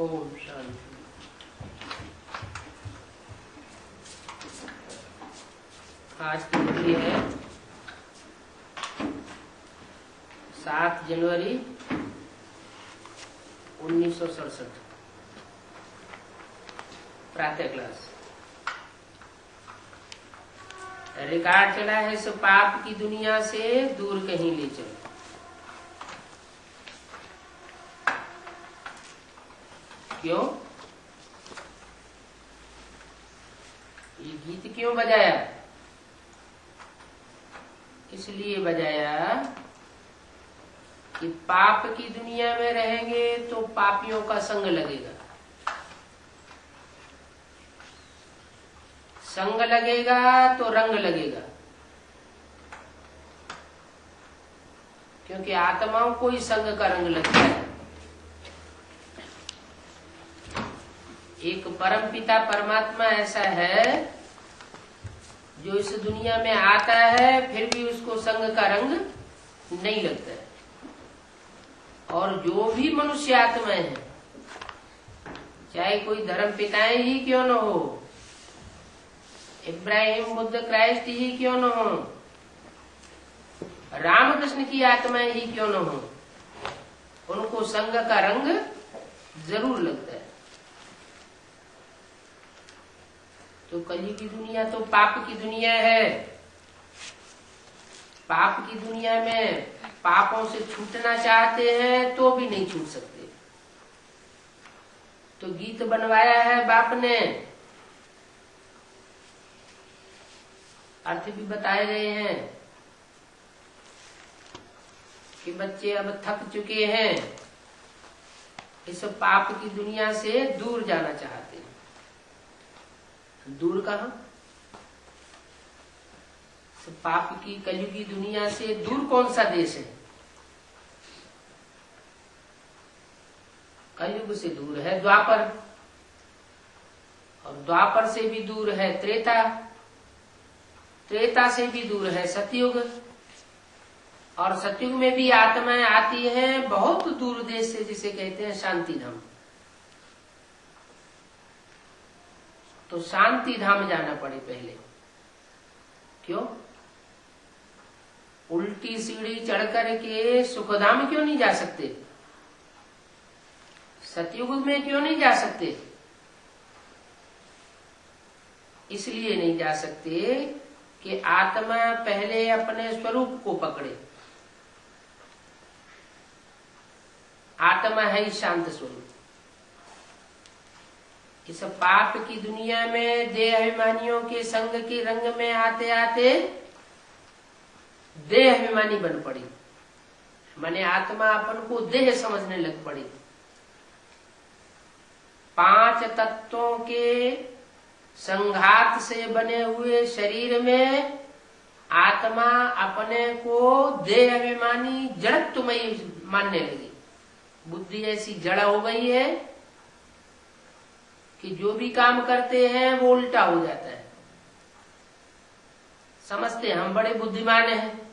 ओम शांति। आज की तिथि है 7 जनवरी 1967। प्रातः क्लास रिकॉर्ड चला है। सो पाप की दुनिया से दूर कहीं ले चलो। क्यों? ये गीत क्यों बजाया? इसलिए बजाया कि पाप की दुनिया में रहेंगे तो पापियों का संग लगेगा। संग लगेगा तो रंग लगेगा, क्योंकि आत्माओं को ही संग का रंग लगता है। एक परम पिता परमात्मा ऐसा है जो इस दुनिया में आता है फिर भी उसको संग का रंग नहीं लगता है। और जो भी मनुष्य आत्माएं हैं, चाहे कोई धर्म पिताएं ही क्यों न हो, इब्राहिम बुद्ध क्राइस्ट ही क्यों न हो, रामकृष्ण की आत्माएं ही क्यों न हो, उनको संग का रंग जरूर लगता है। तो कलयुग की दुनिया तो पाप की दुनिया है। पाप की दुनिया में पापों से छूटना चाहते हैं तो भी नहीं छूट सकते। तो गीत बनवाया है बाप ने, अर्थ भी बताए गए हैं कि बच्चे अब थक चुके हैं, इस पाप की दुनिया से दूर जाना चाहते हैं। दूर कहाँ? पाप की कलयुगी दुनिया से दूर कौन सा देश है? कलयुग से दूर है द्वापर, और द्वापर से भी दूर है त्रेता, त्रेता से भी दूर है सतयुग, और सतयुग में भी आत्माएं आती हैं बहुत दूर देश से, जिसे कहते हैं शांति धाम। तो शांति धाम जाना पड़े पहले। क्यों? उल्टी सीढ़ी चढ़ कर के सुखधाम क्यों नहीं जा सकते? सतयुग में क्यों नहीं जा सकते? इसलिए नहीं जा सकते कि आत्मा पहले अपने स्वरूप को पकड़े। आत्मा है ही शांत स्वरूप। इस पाप की दुनिया में देह अभिमानियों के संग के रंग में आते आते देह अभिमानी बन पड़ी। माने आत्मा अपन को देह समझने लग पड़ी। 5 तत्वों के संघात से बने हुए शरीर में आत्मा अपने को देह अभिमानी जड़त्वमयी मानने लगी। बुद्धि ऐसी जड़ हो गई है कि जो भी काम करते हैं वो उल्टा हो जाता है। समझते हम बड़े बुद्धिमान हैं।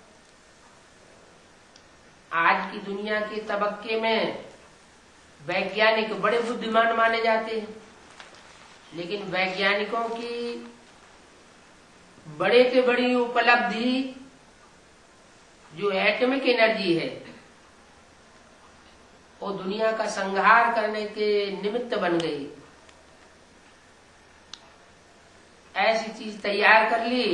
आज की दुनिया के तबक्के में वैज्ञानिक बड़े बुद्धिमान माने जाते हैं, लेकिन वैज्ञानिकों की बड़े से बड़ी उपलब्धि जो एटॉमिक एनर्जी है, वो दुनिया का संहार करने के निमित्त बन गई। ऐसी चीज तैयार कर ली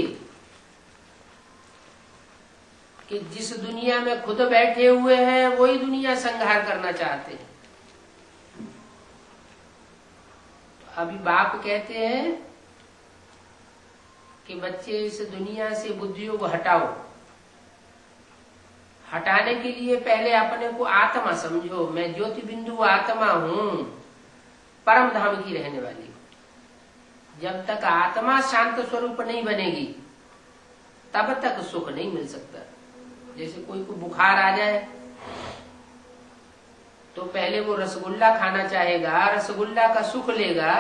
कि जिस दुनिया में खुद बैठे हुए हैं वही दुनिया संहार करना चाहते हैं। तो अभी बाप कहते हैं कि बच्चे इस दुनिया से बुद्धियों को हटाओ। हटाने के लिए पहले अपने को आत्मा समझो। मैं ज्योति बिंदु आत्मा हूं, परम धाम की रहने वाली। जब तक आत्मा शांत स्वरूप नहीं बनेगी तब तक सुख नहीं मिल सकता। जैसे कोई को बुखार आ जाए तो पहले वो रसगुल्ला खाना चाहेगा, रसगुल्ला का सुख लेगा,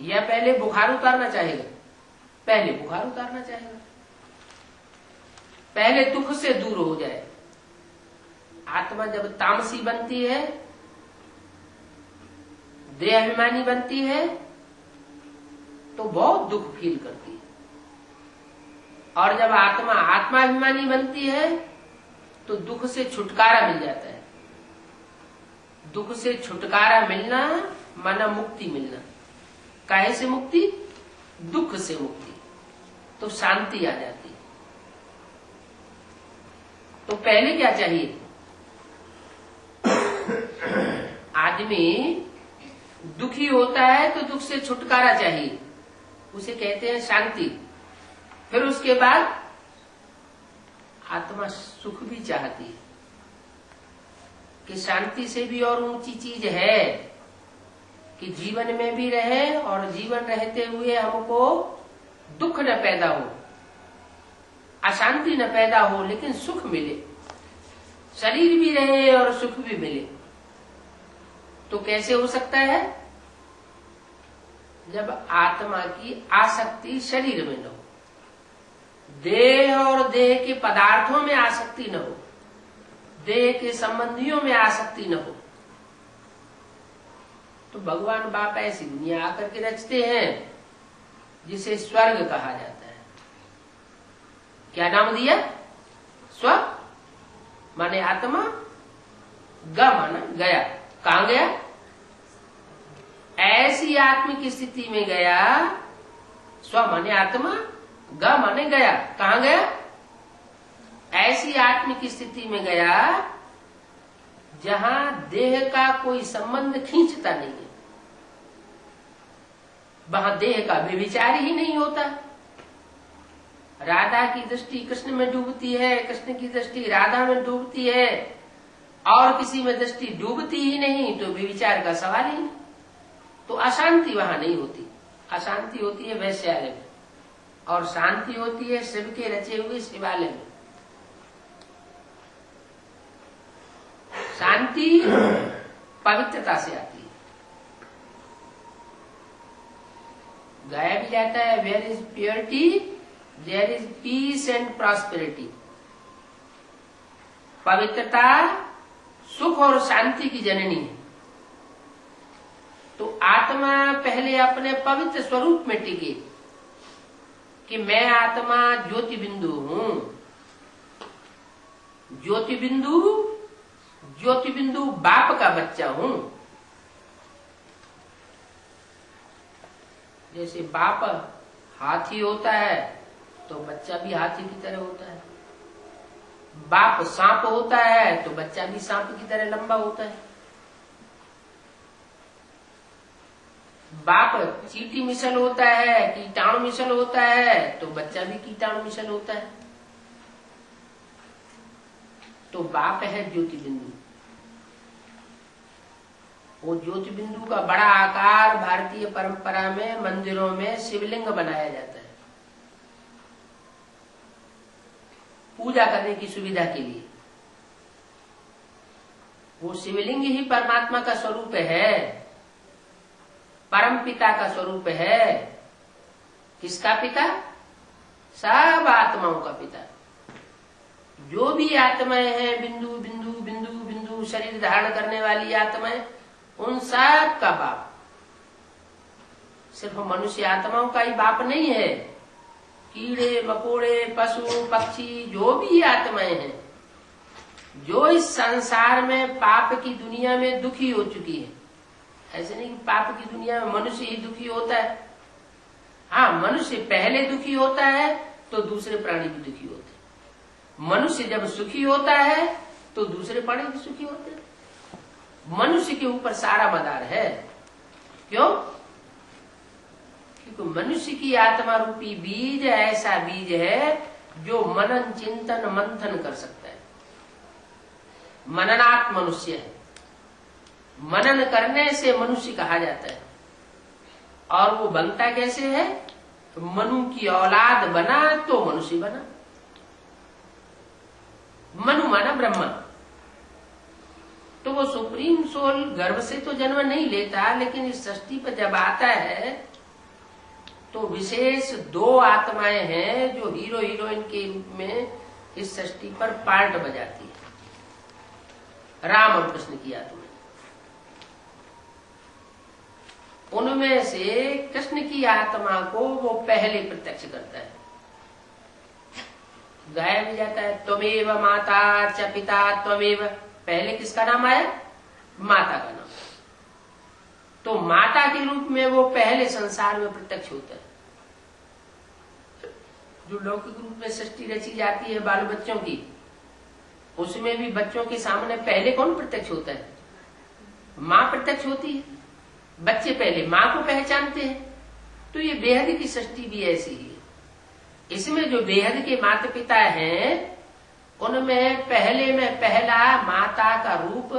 या पहले बुखार उतारना चाहेगा? पहले बुखार उतारना चाहेगा। पहले दुख से दूर हो जाए। आत्मा जब तामसी बनती है देहाभिमानी बनती है तो बहुत दुख फील करती है, और जब आत्मा आत्माभिमानी बनती है तो दुख से छुटकारा मिल जाता है। दुख से छुटकारा मिलना माना मुक्ति मिलना। काहे से मुक्ति? दुख से मुक्ति, तो शांति आ जाती है। तो पहले क्या चाहिए? आदमी दुखी होता है तो दुख से छुटकारा चाहिए, उसे कहते हैं शांति। फिर उसके बाद आत्मा सुख भी चाहती है कि शांति से भी और ऊंची चीज है कि जीवन में भी रहे और जीवन रहते हुए हमको दुख न पैदा हो, अशांति न पैदा हो, लेकिन सुख मिले, शरीर भी रहे और सुख भी मिले। तो कैसे हो सकता है? जब आत्मा की आसक्ति शरीर में न हो, देह और देह के पदार्थों में आसक्ति न हो, देह के संबंधियों में आसक्ति न हो। तो भगवान बाप ऐसी दुनिया आकर के रचते हैं जिसे स्वर्ग कहा जाता है। क्या नाम दिया? स्व माने आत्मा, ग माना गया। कहां गया? ऐसी आत्म की स्थिति में गया। स्व माने आत्मा, ग माने गया। कहां गया? ऐसी आत्म की स्थिति में गया जहां देह का कोई संबंध खींचता नहीं है, वहां देह का व्यभिचार ही नहीं होता। राधा की दृष्टि कृष्ण में डूबती है, कृष्ण की दृष्टि राधा में डूबती है, और किसी में दृष्टि डूबती ही नहीं, तो व्यभिचार का सवाल ही नहीं। तो अशांति वहां नहीं होती। अशांति होती है वैश्यालय में, और शांति होती है शिव के रचे हुए शिवालय में। शांति पवित्रता से आती है। गाया भी जाता है, where is purity there is peace and prosperity. पवित्रता सुख और शांति की जननी है। तो आत्मा पहले अपने पवित्र स्वरूप में टिके कि मैं आत्मा ज्योति बिंदु हूं। ज्योति बिंदु बाप का बच्चा हूं। जैसे बाप हाथी होता है तो बच्चा भी हाथी की तरह होता है। बाप सांप होता है तो बच्चा भी सांप की तरह लंबा होता है। बाप चींटी मिसल होता है, कीटाणु मिसल होता है, तो बच्चा भी कीटाणु मिसल होता है। तो बाप है ज्योति बिंदु। वो ज्योति बिंदु का बड़ा आकार भारतीय परंपरा में मंदिरों में शिवलिंग बनाया जाता है पूजा करने की सुविधा के लिए। वो शिवलिंग ही परमात्मा का स्वरूप है, परम पिता का स्वरूप है। किसका पिता? सब आत्माओं का पिता। जो भी आत्माएं हैं, बिंदु बिंदु बिंदु बिंदु शरीर धारण करने वाली आत्माएं, उन सब का बाप। सिर्फ मनुष्य आत्माओं का ही बाप नहीं है। कीड़े मकोड़े, पशु पक्षी, जो भी आत्माएं हैं, जो इस संसार में पाप की दुनिया में दुखी हो चुकी है। ऐसे नहीं कि पाप की दुनिया में मनुष्य ही दुखी होता है। हाँ, मनुष्य पहले दुखी होता है तो दूसरे प्राणी भी दुखी होते हैं। मनुष्य जब सुखी होता है तो दूसरे प्राणी भी सुखी होते हैं। मनुष्य के ऊपर सारा मदार है। क्यों? क्योंकि मनुष्य की आत्मा रूपी बीज ऐसा बीज है जो मनन चिंतन मंथन कर सकता है। मननात् मनुष्य है। मनन करने से मनुष्य कहा जाता है। और वो बनता कैसे है? मनु की औलाद बना तो मनुष्य बना। मनु माना ब्रह्मा। तो वो सुप्रीम सोल गर्भ से तो जन्म नहीं लेता, लेकिन इस सृष्टि पर जब आता है तो विशेष दो आत्माएं हैं जो हीरो हीरोइन के रूप में इस सृष्टि पर पार्ट बजाती है। राम और कृष्ण की आत्मा। उनमें से कृष्ण की आत्मा को वो पहले प्रत्यक्ष करता है, गाया भी जाता है त्वमेव माता च पिता त्वमेव। पहले किसका नाम आया? माता का नाम। तो माता के रूप में वो पहले संसार में प्रत्यक्ष होता है। जो लौकिक रूप में सृष्टि रची जाती है बाल बच्चों की, उसमें भी बच्चों के सामने पहले कौन प्रत्यक्ष होता है? माँ प्रत्यक्ष होती है। बच्चे पहले माँ को पहचानते हैं। तो ये बेहद की सृष्टि भी ऐसी ही है। इसमें जो बेहद के माता पिता हैं, उनमें पहले में पहला माता का रूप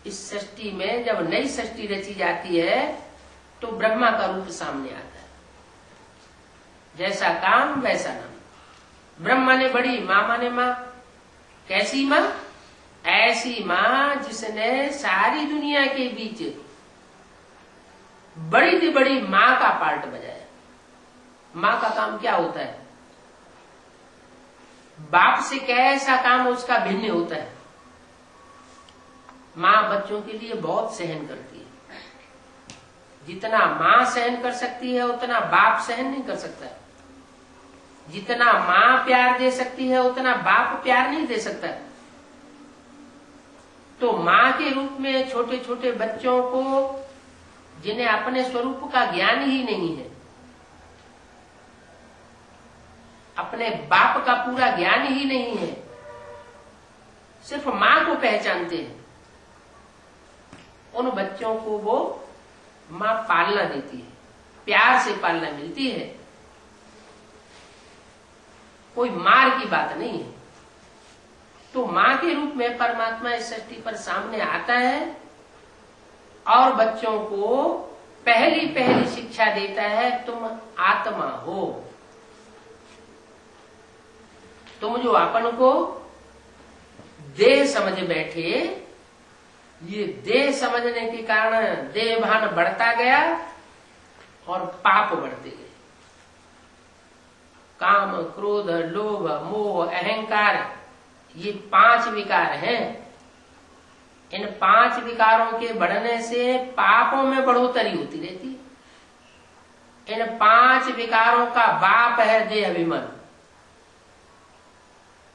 इस सृष्टि में जब नई सृष्टि रची जाती है तो ब्रह्मा का रूप सामने आता है। जैसा काम वैसा नाम। ब्रह्मा ने बड़ी, माँ माने माँ। कैसी माँ? ऐसी माँ जिसने सारी दुनिया के बीच बड़ी से बड़ी माँ का पार्ट बजाया। माँ का काम क्या होता है? बाप से कैसा काम उसका भिन्न होता है। माँ बच्चों के लिए बहुत सहन करती है। जितना माँ सहन कर सकती है उतना बाप सहन नहीं कर सकता। जितना माँ प्यार दे सकती है उतना बाप प्यार नहीं दे सकता। तो माँ के रूप में छोटे छोटे बच्चों को, जिन्हें अपने स्वरूप का ज्ञान ही नहीं है, अपने बाप का पूरा ज्ञान ही नहीं है, सिर्फ माँ को पहचानते हैं, उन बच्चों को वो माँ पालना देती है, प्यार से पालना मिलती है। कोई मार की बात नहीं है। तो माँ के रूप में परमात्मा इस सृष्टि पर सामने आता है और बच्चों को पहली पहली शिक्षा देता है, तुम आत्मा हो। तुम जो अपन को देह समझ बैठे, ये देह समझने के कारण देह भान बढ़ता गया और पाप बढ़ते गए। काम, क्रोध, लोभ, मोह, अहंकार, ये 5 विकार हैं। इन 5 विकारों के बढ़ने से पापों में बढ़ोतरी होती रहती है। इन 5 विकारों का बाप है देह अभिमान।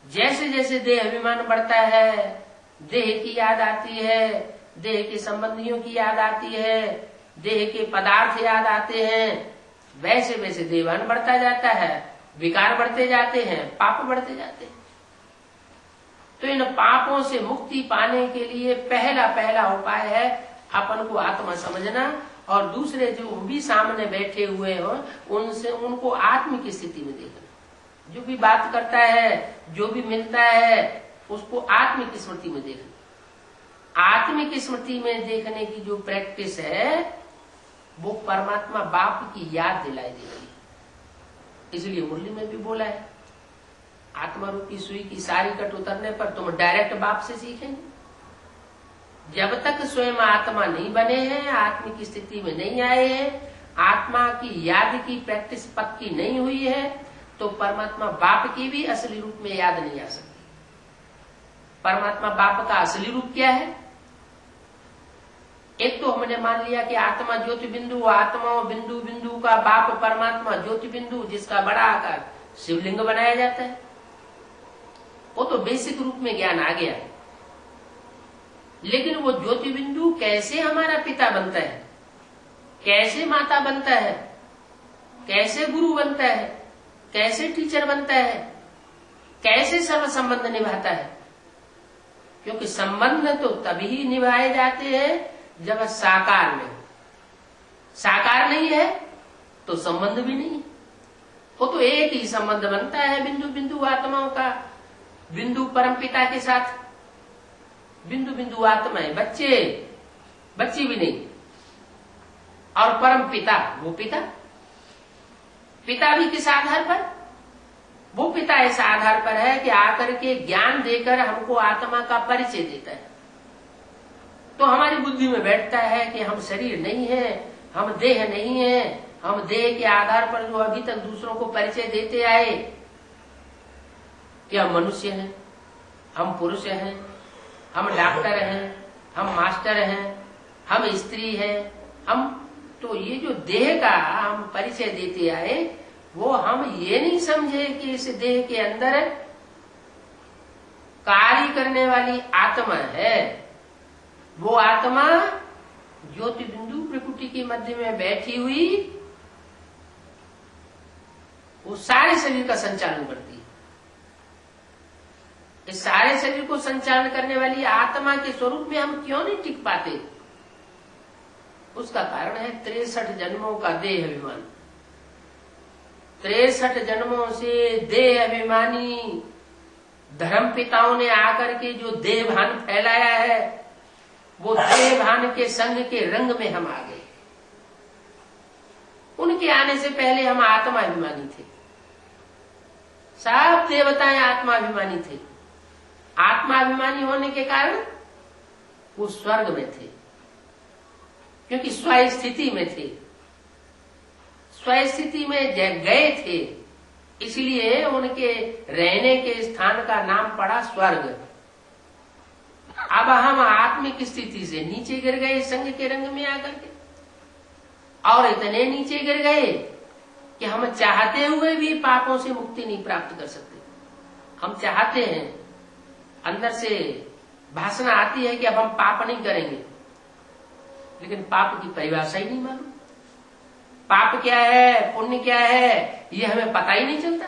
जैसे जैसे देह अभिमान बढ़ता है, देह की याद आती है, देह के संबंधियों की याद आती है, देह के पदार्थ याद आते हैं, वैसे वैसे देहभान बढ़ता जाता है, विकार बढ़ते जाते हैं, पाप बढ़ते जाते हैं। तो इन पापों से मुक्ति पाने के लिए पहला उपाय है अपन को आत्मा समझना, और दूसरे जो भी सामने बैठे हुए हो उनसे उनको आत्म की स्थिति में देखना। जो भी बात करता है, जो भी मिलता है, उसको आत्म की स्मृति में देखना। आत्म की स्मृति में देखने की जो प्रैक्टिस है वो परमात्मा बाप की याद दिलाई देती है। इसलिए मुरली में भी बोला है, आत्मा रूपी सुई की सारी कट उतरने पर तुम डायरेक्ट बाप से सीखेंगे। जब तक स्वयं आत्मा नहीं बने हैं, आत्मा की स्थिति में नहीं आए हैं, आत्मा की याद की प्रैक्टिस पक्की नहीं हुई है, तो परमात्मा बाप की भी असली रूप में याद नहीं आ सकती। परमात्मा बाप का असली रूप क्या है? एक तो हमने मान लिया कि आत्मा ज्योति बिंदु, आत्मा बिंदु बिंदु का बाप परमात्मा ज्योति बिंदु, जिसका बड़ा आकार शिवलिंग बनाया जाता है। वो तो बेसिक रूप में ज्ञान आ गया। लेकिन वो ज्योति बिंदु कैसे हमारा पिता बनता है, कैसे माता बनता है, कैसे गुरु बनता है, कैसे टीचर बनता है, कैसे सर्व संबंध निभाता है? क्योंकि संबंध तो तभी निभाए जाते हैं जब साकार में। साकार नहीं है तो संबंध भी नहीं। वो तो एक ही संबंध बनता है बिंदु बिंदु आत्माओं का। बिंदु परम पिता के साथ, बिंदु बिंदु आत्माएं, बच्चे बच्ची भी नहीं, और परम पिता, वो पिता भी किस आधार पर? वो पिता इस आधार पर है कि आकर के ज्ञान देकर हमको आत्मा का परिचय देता है। तो हमारी बुद्धि में बैठता है कि हम शरीर नहीं है, हम देह नहीं है, हम देह के आधार पर जो अभी तक दूसरों को परिचय देते आए कि हम मनुष्य हैं, हम पुरुष हैं, हम डॉक्टर हैं, हम मास्टर हैं, हम स्त्री हैं, हम तो ये जो देह का हम परिचय देते आए, वो हम ये नहीं समझे कि इस देह के अंदर कार्य करने वाली आत्मा है। वो आत्मा ज्योति बिंदु प्रकृति के मध्य में बैठी हुई वो सारे शरीर का संचालन करती है। इस सारे शरीर को संचालन करने वाली आत्मा के स्वरूप में हम क्यों नहीं टिक पाते? उसका कारण है 63 जन्मों का देह अभिमान। 63 जन्मों से देह अभिमानी धर्म पिताओं ने आकर के जो देह भान फैलाया है, वो देह भान के संग के रंग में हम आ गए। उनके आने से पहले हम आत्माभिमानी थे। सब देवताएं आत्माभिमानी थे। आत्माभिमानी होने के कारण वो स्वर्ग में थे, क्योंकि स्वस्थिति में थे, स्वस्थिति में गए थे, इसलिए उनके रहने के स्थान का नाम पड़ा स्वर्ग। अब हम आत्मिक स्थिति से नीचे गिर गए संग के रंग में आकर के, और इतने नीचे गिर गए कि हम चाहते हुए भी पापों से मुक्ति नहीं प्राप्त कर सकते। हम चाहते हैं, अंदर से भाषण आती है कि अब हम पाप नहीं करेंगे, लेकिन पाप की परिभाषा ही नहीं मालूम। पाप क्या है, पुण्य क्या है, ये हमें पता ही नहीं चलता।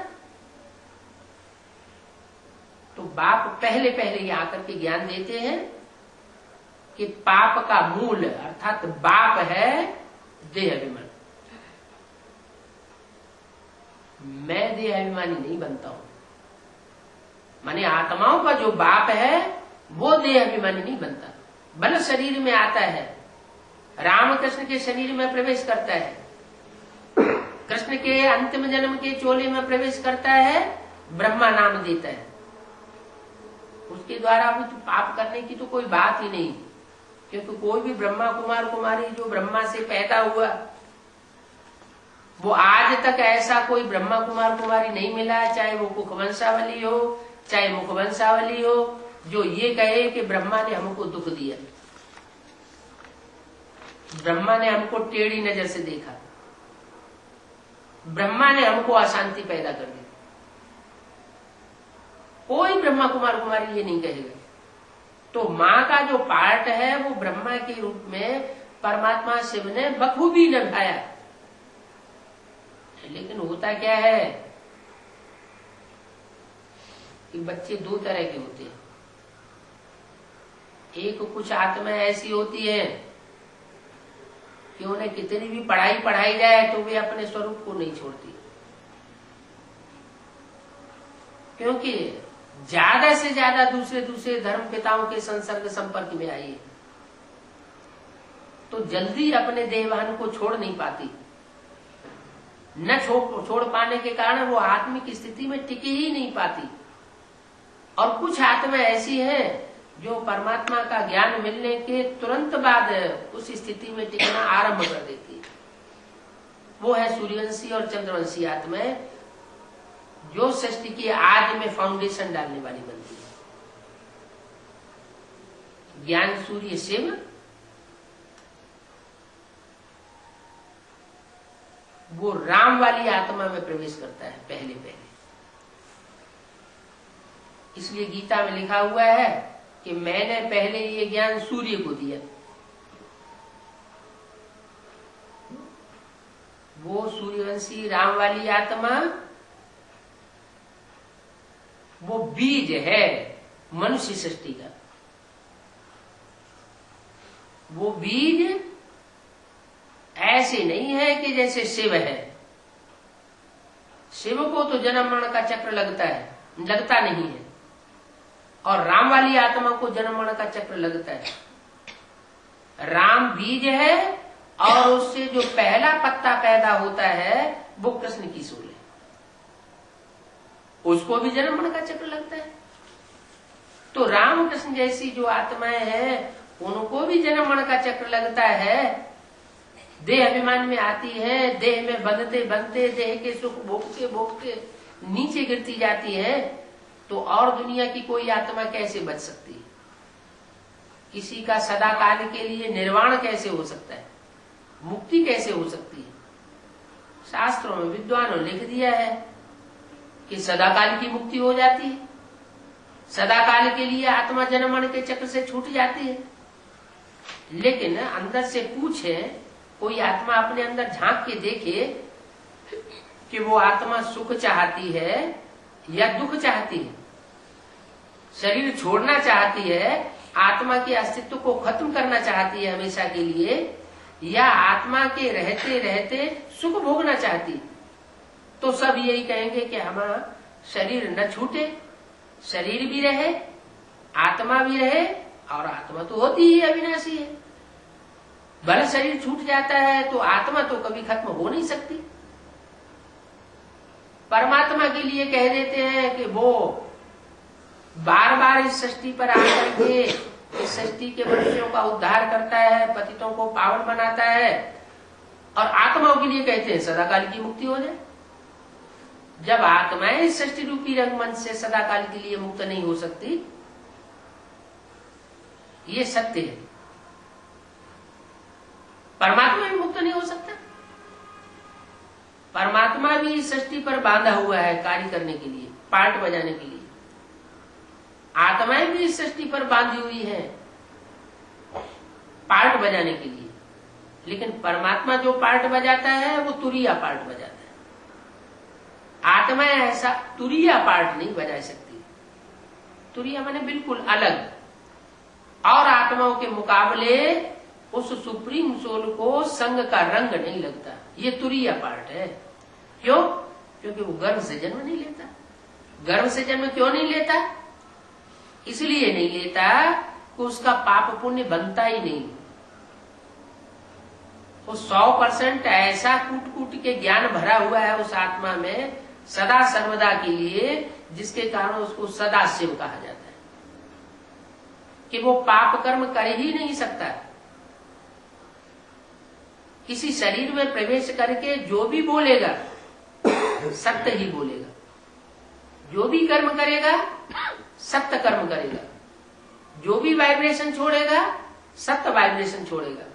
तो बाप पहले पहले ये आकर के ज्ञान देते हैं कि पाप का मूल अर्थात बाप है देह अभिमान। मैं देह अभिमानी नहीं बनता हूं, माने आत्माओं का जो बाप है वो देह अभिमानी नहीं बनता। बल शरीर में आता है, रामकृष्ण के शरीर में प्रवेश करता है, कृष्ण के अंतिम जन्म के चोले में प्रवेश करता है, ब्रह्मा नाम देता है। उसके द्वारा भी तो पाप करने की तो कोई बात ही नहीं, क्योंकि कोई भी ब्रह्मा कुमार कुमारी जो ब्रह्मा से पैदा हुआ, वो आज तक ऐसा कोई ब्रह्मा कुमार कुमारी नहीं मिला, चाहे वो कुखवंशावली हो चाहे मुखवंशावली हो, जो ये कहे कि ब्रह्मा ने हमको दुख दिया, ब्रह्मा ने हमको टेढ़ी नजर से देखा, ब्रह्मा ने हमको अशांति पैदा कर दी। कोई ब्रह्मा कुमार कुमारी ये नहीं कहेगा। तो माँ का जो पार्ट है वो ब्रह्मा के रूप में परमात्मा शिव ने बखूबी निभाया। लेकिन होता क्या है कि बच्चे दो तरह के होते हैं। एक कुछ आत्मा ऐसी होती है कि उन्हें कितनी भी पढ़ाई जाए तो वे अपने स्वरूप को नहीं छोड़ती, क्योंकि ज्यादा से ज्यादा दूसरे धर्म पिताओं के संसर्ग संपर्क में आई है, तो जल्दी अपने देहवान को छोड़ नहीं पाती। न छोड़ पाने के कारण वो आत्मिक स्थिति में टिके ही नहीं पाती। और कुछ आत्मा ऐसी है जो परमात्मा का ज्ञान मिलने के तुरंत बाद उस स्थिति में टिकना आरंभ कर देती है। वो है सूर्यवंशी और चंद्रवंशी आत्माएं, जो सृष्टि की आदि में फाउंडेशन डालने वाली बनती है। ज्ञान सूर्य शिव, वो राम वाली आत्मा में प्रवेश करता है पहले पहले। इसलिए गीता में लिखा हुआ है कि मैंने पहले ये ज्ञान सूर्य को दिया। वो सूर्यवंशी राम वाली आत्मा वो बीज है मनुष्य सृष्टि का। वो बीज ऐसे नहीं है कि जैसे शिव है। शिव को तो जन्म मरण का चक्र लगता नहीं है, और राम वाली आत्मा को जन्म मरण का चक्र लगता है। राम बीज है और उससे जो पहला पत्ता पैदा होता है वो कृष्ण की सूल है, उसको भी जन्म मरण का चक्र लगता है। तो राम कृष्ण जैसी जो आत्माएं हैं उनको भी जन्म मरण का चक्र लगता है। देह अभिमान में आती है, देह में बंधते बंधते देह के सुख भोगते भोगते नीचे गिरती जाती है। तो और दुनिया की कोई आत्मा कैसे बच सकती है? किसी का सदा काल के लिए निर्वाण कैसे हो सकता है? मुक्ति कैसे हो सकती है? शास्त्रों में विद्वानों ने लिख दिया है कि सदाकाल की मुक्ति हो जाती है, सदाकाल के लिए आत्मा जन्म मरण के चक्र से छूट जाती है। लेकिन अंदर से पूछे, कोई आत्मा अपने अंदर झांक के देखे कि वो आत्मा सुख चाहती है या दुख चाहती है, शरीर छोड़ना चाहती है, आत्मा के अस्तित्व को खत्म करना चाहती है हमेशा के लिए, या आत्मा के रहते रहते सुख भोगना चाहती है। तो सब यही कहेंगे कि हमारा शरीर न छूटे, शरीर भी रहे, आत्मा भी रहे, और आत्मा तो होती ही अविनाशी है। भले शरीर छूट जाता है तो आत्मा तो कभी खत्म हो नहीं सकती। परमात्मा के लिए कह देते हैं कि वो बार बार इस सृष्टि पर आकर के इस सृष्टि के मनुष्यों का उद्धार करता है, पतितों को पावन बनाता है, और आत्माओं के लिए कहते हैं सदाकाल की मुक्ति हो जाए। जब आत्माएं इस सृष्टि रूपी रंगमंच से सदाकाल के लिए मुक्त नहीं हो सकती, ये सत्य है। परमात्मा भी मुक्त नहीं हो सकता। परमात्मा भी इस सृष्टि पर बांधा हुआ है कार्य करने के लिए, पार्ट बजाने के लिए। आत्माएं भी इस सृष्टि पर बांधी हुई है पार्ट बजाने के लिए, लेकिन परमात्मा जो पार्ट बजाता है वो तुरीया पार्ट बजाता है। आत्माएं ऐसा तुरीया पार्ट नहीं बजा सकती। तुरीया माने बिल्कुल अलग, और आत्माओं के मुकाबले उस सुप्रीम सोल को संग का रंग नहीं लगता। ये तुरीया पार्ट है। क्यों? क्योंकि वो गर्भ से जन्म नहीं लेता। गर्भ से जन्म क्यों नहीं लेता? इसलिए नहीं लेता कि उसका पाप पुण्य बनता ही नहीं। वो 100% ऐसा कूट कूट के ज्ञान भरा हुआ है उस आत्मा में सदा सर्वदा के लिए, जिसके कारण उसको सदा शिव कहा जाता है, कि वो पाप कर्म कर ही नहीं सकता। किसी शरीर में प्रवेश करके जो भी बोलेगा सत्य ही बोलेगा, जो भी कर्म करेगा सत्य कर्म करेगा, जो भी वाइब्रेशन छोड़ेगा सत्य वाइब्रेशन छोड़ेगा।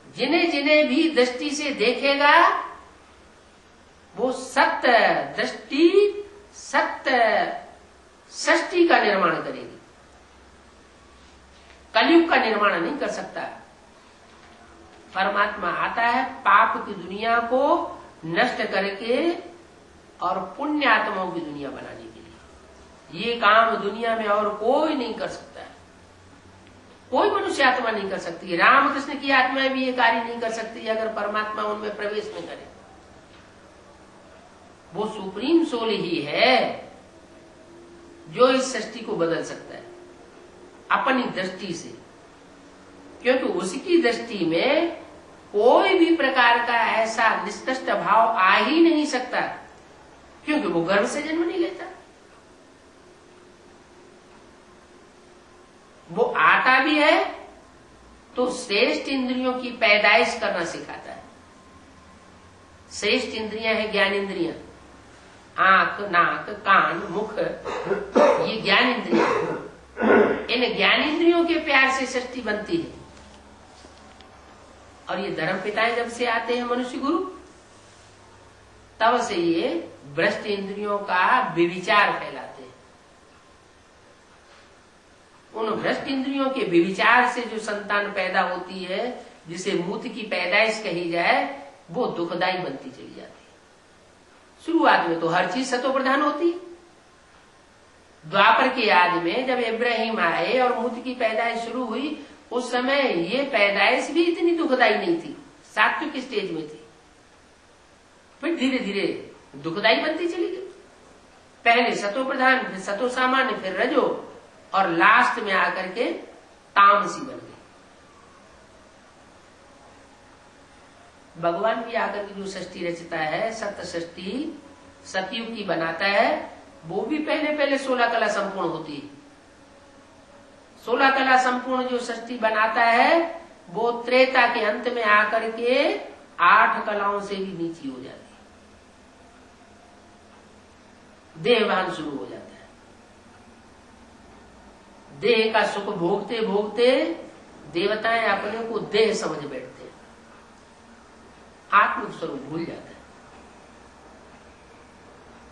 जिन्हें जिन्हें भी दृष्टि से देखेगा वो सत्य दृष्टि, सत्य सृष्टि का निर्माण करेगी। कलयुग का निर्माण नहीं कर सकता। परमात्मा आता है पाप की दुनिया को नष्ट करके और पुण्य आत्माओं की दुनिया बनाने के लिए। ये काम दुनिया में और कोई नहीं कर सकता है, कोई मनुष्य आत्मा नहीं कर सकती। रामकृष्ण की आत्माएं भी ये कार्य नहीं कर सकती अगर परमात्मा उनमें प्रवेश न करे। वो सुप्रीम सोल ही है जो इस सृष्टि को बदल सकता है अपनी दृष्टि से, क्योंकि उसकी दृष्टि में कोई भी प्रकार का ऐसा निष्कृष्ट भाव आ ही नहीं सकता, क्योंकि वो गर्भ से जन्म नहीं लेता। वो आता भी है तो श्रेष्ठ इंद्रियों की पैदाइश करना सिखाता है। श्रेष्ठ इंद्रियां हैं ज्ञान इंद्रियां, आंख, नाक, कान, मुख, ये ज्ञान इंद्रियां। इन ज्ञान इंद्रियों के प्यार से सृष्टि बनती है। और ये धर्म पिताएं जब से आते हैं मनुष्य गुरु, तब से ये भ्रष्ट इंद्रियों का विविचार फैलाते हैं। उन भ्रष्ट इंद्रियों के विविचार से जो संतान पैदा होती है, जिसे मूत की पैदाइश कही जाए, वो दुखदायी बनती चली जाती है। शुरुआत में तो हर चीज सतो प्रधान होती है। द्वापर के आदि में जब इब्राहिम आए और मूत की पैदाइश शुरू हुई, उस समय ये पैदाइश भी इतनी दुखदायी नहीं थी, सात्विक स्टेज में थी। फिर धीरे धीरे दुखदायी बनती चली गई। पहले सतो प्रधान, फिर सतो सामान्य, फिर रजो, और लास्ट में आकर के तामसी बन गई। भगवान भी आकर के जो सृष्टि रचता है, सत्य सृष्टि सतयुग की बनाता है, वो भी पहले पहले 16 कला संपूर्ण होती है। 16 कला संपूर्ण जो सृष्टि बनाता है, वो त्रेता के अंत में आकर के 8 कलाओं से भी नीची हो जाती है। देहभान शुरू हो जाता है। देह का सुख भोगते भोगते देवताएं अपने को देह समझ बैठते हैं। आत्मिक स्वरूप भूल जाता है।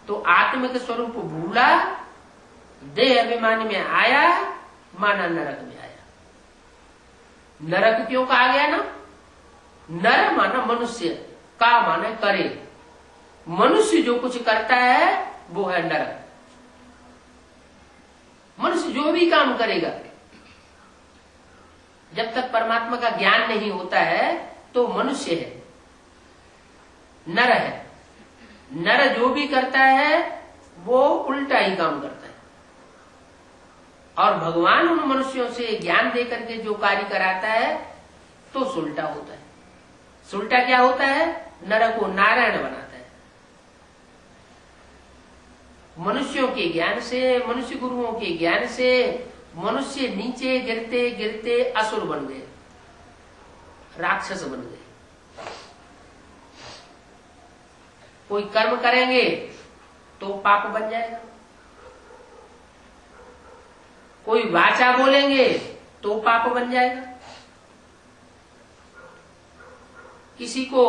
तो आत्मिक स्वरूप भूला, देह अभिमान में आया, माना नरक में आया। नरक क्यों कहा गया ना? नर माना मनुष्य, का माना करे। मनुष्य जो कुछ करता है वो है नरक। मनुष्य जो भी काम करेगा, जब तक परमात्मा का ज्ञान नहीं होता है तो मनुष्य है, नर है। नर जो भी करता है वो उल्टा ही काम करता है। और भगवान उन मनुष्यों से ज्ञान देकर के जो कार्य कराता है तो सुलटा होता है। सुलटा क्या होता है? नर को नारायण बनाता है। मनुष्यों के ज्ञान से, मनुष्य गुरुओं के ज्ञान से मनुष्य नीचे गिरते गिरते असुर बन गए, राक्षस बन गए। कोई कर्म करेंगे तो पाप बन जाएगा, कोई वाचा बोलेंगे तो पाप बन जाएगा, किसी को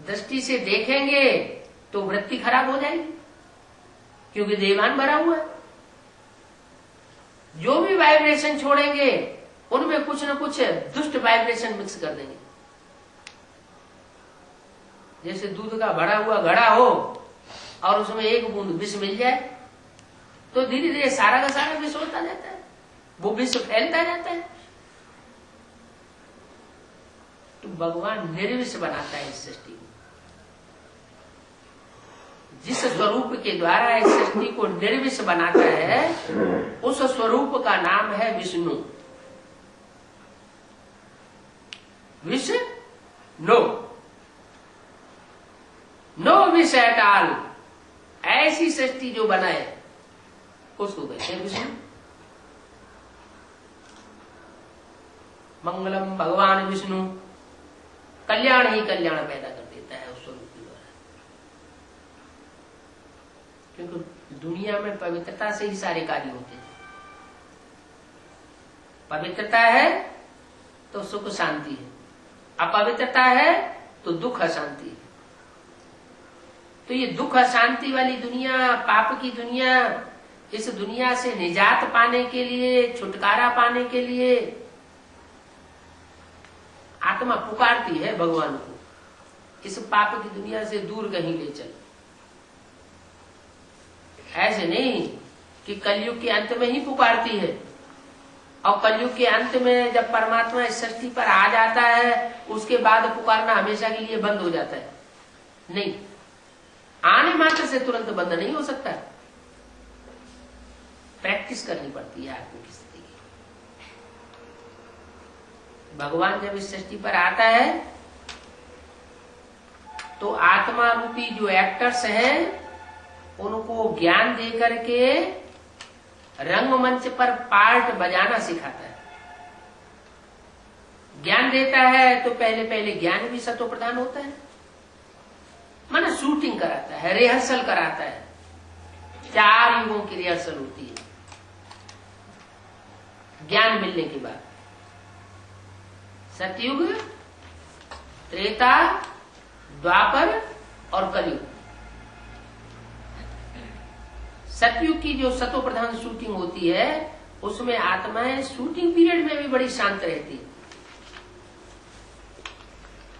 दृष्टि से देखेंगे तो वृत्ति खराब हो जाएगी, क्योंकि देवान भरा हुआ है। जो भी वाइब्रेशन छोड़ेंगे उनमें कुछ न कुछ दुष्ट वाइब्रेशन मिक्स कर देंगे। जैसे दूध का भरा हुआ घड़ा हो और उसमें एक बूंद विष मिल जाए तो धीरे धीरे सारा का सारा विष होता जाता है, वो विष फैलता जाता है। तो भगवान निर्विष बनाता है इस सृष्टि को। जिस स्वरूप के द्वारा इस सृष्टि को निर्विष बनाता है उस स्वरूप का नाम है विष्णु। विष्णु, नो विष एट ऑल, ऐसी सृष्टि जो बनाए उसको कहते हैं विष्णु। मंगलम भगवान विष्णु, कल्याण ही कल्याण पैदा कर देता है उस स्वरूप के द्वारा। क्योंकि दुनिया में पवित्रता से ही सारे कार्य होते हैं। पवित्रता है तो सुख शांति है, अपवित्रता है तो दुख अशांति है। तो ये दुख अशांति वाली दुनिया, पाप की दुनिया, इस दुनिया से निजात पाने के लिए, छुटकारा पाने के लिए आत्मा पुकारती है भगवान को, इस पाप की दुनिया से दूर कहीं ले चल। ऐसे नहीं कि कलयुग के अंत में ही पुकारती है और कलयुग के अंत में जब परमात्मा इस सृष्टि पर आ जाता है उसके बाद पुकारना हमेशा के लिए बंद हो जाता है। नहीं, आने मात्र से तुरंत बंद नहीं हो सकता, प्रैक्टिस करनी पड़ती है आदमी की स्थिति की। भगवान जब इस सृष्टि पर आता है तो आत्मा रूपी जो एक्टर्स हैं उनको ज्ञान दे करके रंगमंच पर पार्ट बजाना सिखाता है। ज्ञान देता है तो पहले पहले ज्ञान भी सतो प्रधान होता है, माना शूटिंग कराता है, रिहर्सल कराता है। 4 युगों की रिहर्सल होती है ज्ञान मिलने के बाद। सतयुग, त्रेता, द्वापर और कलयुग। सतयुग की जो सतो प्रधान शूटिंग होती है उसमें आत्माएं शूटिंग पीरियड में भी बड़ी शांत रहती है।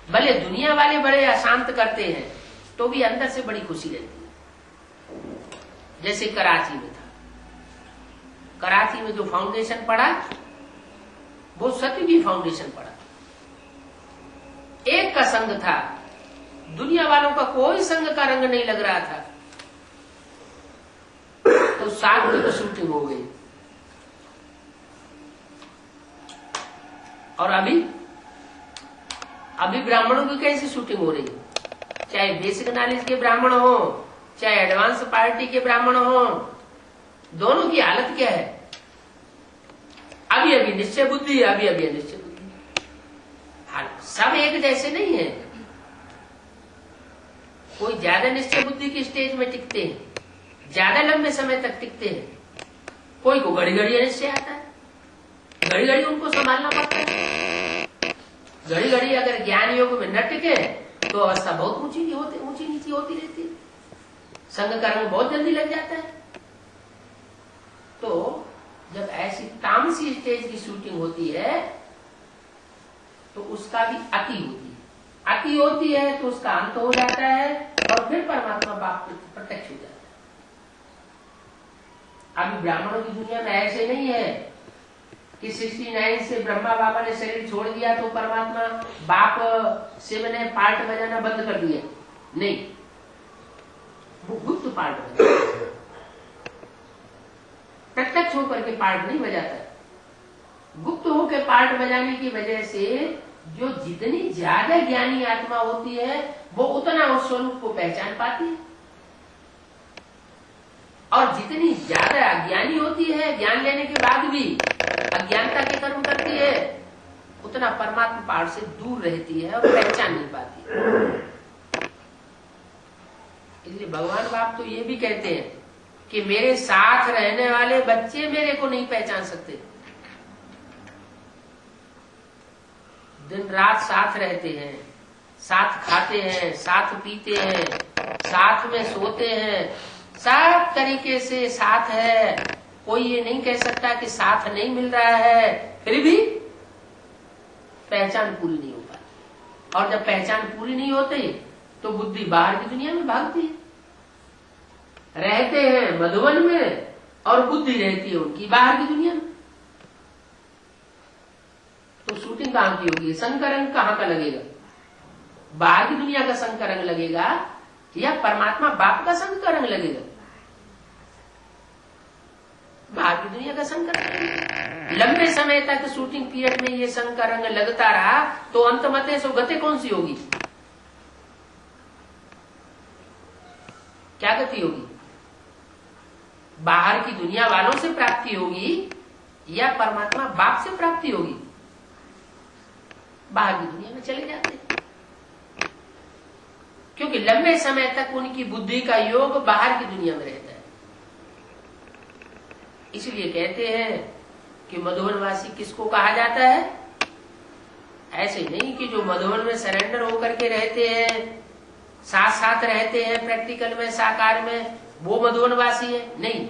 भले दुनिया वाले बड़े अशांत करते हैं तो भी अंदर से बड़ी खुशी रहती है। जैसे कराची में था, कराची में जो फाउंडेशन पड़ा वो सतयुगी फाउंडेशन पड़ा। एक का संग था, दुनिया वालों का कोई संग का रंग नहीं लग रहा था, तो सात की शूटिंग हो गई। और अभी ब्राह्मणों की कैसी शूटिंग हो रही है, चाहे बेसिक नॉलेज के ब्राह्मण हो चाहे एडवांस पार्टी के ब्राह्मण हो, दोनों की हालत क्या है? अभी निश्चय बुद्धि, अभी अनिश्चय बुद्धि। हालत सब एक जैसे नहीं है। कोई ज्यादा निश्चय बुद्धि की स्टेज में टिकते हैं, ज्यादा लंबे समय तक टिकते हैं। कोई को घड़ी घड़ी अनिश्चय आता है, घड़ी घड़ी उनको संभालना पड़ता है। घड़ी घड़ी अगर ज्ञान योग में न टिके तो अवस्था बहुत ऊंची नीची होती रहती है, संग का रंग बहुत जल्दी लग जाता है। तो जब ऐसी तामसी स्टेज की शूटिंग होती है तो उसका भी अति होती है तो उसका अंत हो जाता है और फिर परमात्मा बाप प्रत्यक्ष हो जाता है। अभी ब्राह्मणों की दुनिया में ऐसे नहीं है कि 69 से ब्रह्मा बाबा ने शरीर छोड़ दिया तो परमात्मा बाप शिव ने पार्ट बजाना बंद कर दिया, नहीं, वो गुप्त पार्ट बजाता, प्रत्यक्ष होकर के पार्ट नहीं बजाता। गुप्त होकर पार्ट बजाने की वजह से जो जितनी ज्यादा ज्ञानी आत्मा होती है वो उतना उस स्वरूप को पहचान पाती है, और जितनी ज्यादा अज्ञानी होती है, ज्ञान लेने के बाद भी अज्ञानता के कर्म करती है, उतना परमात्मा पार से दूर रहती है और पहचान नहीं पाती है। इसलिए भगवान बाप तो ये भी कहते हैं कि मेरे साथ रहने वाले बच्चे मेरे को नहीं पहचान सकते। दिन रात साथ रहते हैं, साथ खाते हैं, साथ पीते हैं, साथ में सोते हैं, सब तरीके से साथ है। कोई ये नहीं कह सकता कि साथ नहीं मिल रहा है, फिर भी पहचान पूरी नहीं हो पाती। और जब पहचान पूरी नहीं होती तो बुद्धि बाहर की दुनिया में भागती है। रहते हैं मधुवन में और बुद्धि रहती है उनकी बाहर की दुनिया में। तो शूटिंग कहां की होगी? संग का रंग कहां का लगेगा? बाहर की दुनिया का संग का रंग लगेगा या परमात्मा बाप का संग का रंग लगेगा? बाहर की दुनिया का संग का रंग। लंबे समय तक शूटिंग पीरियड में ये संग का रंग लगता रहा तो अंत मते सो गति कौन सी होगी? क्या गति होगी? बाहर की दुनिया वालों से प्राप्ति होगी या परमात्मा बाप से प्राप्ति होगी? बाहर की दुनिया में चले जाते हैं, क्योंकि लंबे समय तक उनकी बुद्धि का योग बाहर की दुनिया में रहता है। इसलिए कहते हैं कि मधुवनवासी किसको कहा जाता है? ऐसे नहीं कि जो मधुवन में सरेंडर होकर के रहते हैं, साथ साथ रहते हैं प्रैक्टिकल में साकार में, वो मधुवनवासी है। नहीं,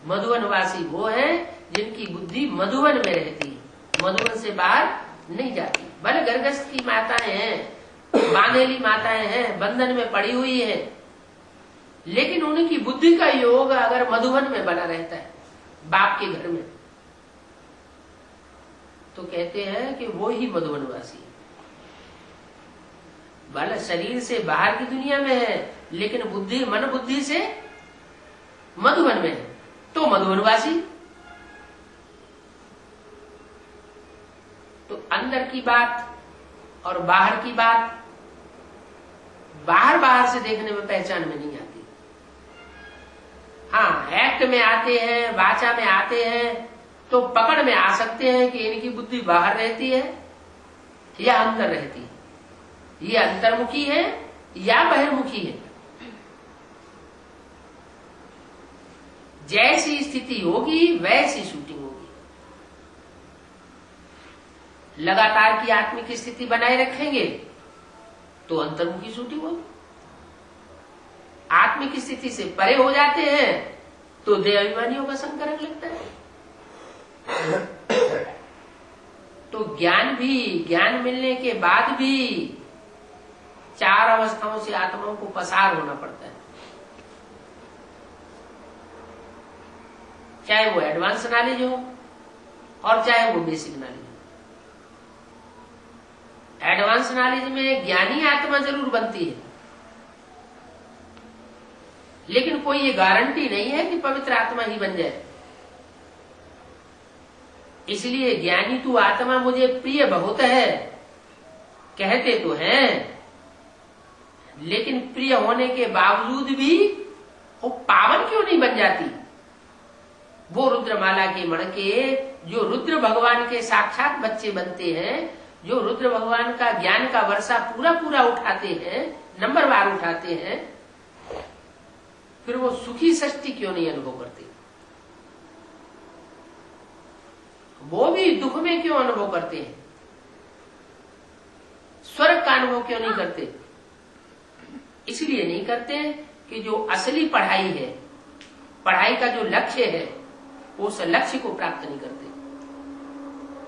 मधुवनवासी वो है जिनकी बुद्धि मधुवन में रहती है, मधुवन से बाहर नहीं जाती। भले गर्भस्थ की माताएं हैं, बांधेली माताएं हैं, बंधन में पड़ी हुई है, लेकिन उनकी बुद्धि का योग अगर मधुवन में बना रहता है बाप के घर में, तो कहते हैं कि वो ही मधुवनवासी है। भले शरीर से बाहर की दुनिया में है लेकिन बुद्धि मन बुद्धि से मधुवन में है, तो मधुवनवासी। तो अंदर की बात और बाहर की बात बाहर से देखने में पहचान में नहीं आती। हाँ, एक्ट में आते हैं, वाचा में आते हैं तो पकड़ में आ सकते हैं कि इनकी बुद्धि बाहर रहती है या अंदर रहती है, ये अंतर्मुखी है या बहिर्मुखी है। जैसी स्थिति होगी वैसी शूटिंग होगी। लगातार की आत्मिक स्थिति बनाए रखेंगे तो अंतर्मुखी शूटिंग होगी। आत्मिक स्थिति से परे हो जाते हैं तो देह अभिमानियों का संकरण लगता है। तो ज्ञान मिलने के बाद भी 4 अवस्थाओं से आत्माओं को पसार होना पड़ता है, चाहे वो एडवांस नॉलेज हो और चाहे वो बेसिक नॉलेज हो। एडवांस नॉलेज में ज्ञानी आत्मा जरूर बनती है, लेकिन कोई ये गारंटी नहीं है कि पवित्र आत्मा ही बन जाए। इसलिए ज्ञानी तू आत्मा मुझे प्रिय बहुत है कहते तो हैं, लेकिन प्रिय होने के बावजूद भी वो पावन क्यों नहीं बन जाती? वो रुद्रमाला के मणके जो रुद्र भगवान के साक्षात बच्चे बनते हैं, जो रुद्र भगवान का ज्ञान का वर्षा पूरा उठाते हैं, नंबरवार उठाते हैं, फिर वो सुखी सृष्टि क्यों नहीं अनुभव करते? वो भी दुख में क्यों अनुभव करते हैं? स्वर्ग का अनुभव क्यों नहीं करते? इसलिए नहीं करते कि जो असली पढ़ाई है, पढ़ाई का जो लक्ष्य है, उस लक्ष्य को प्राप्त नहीं करते।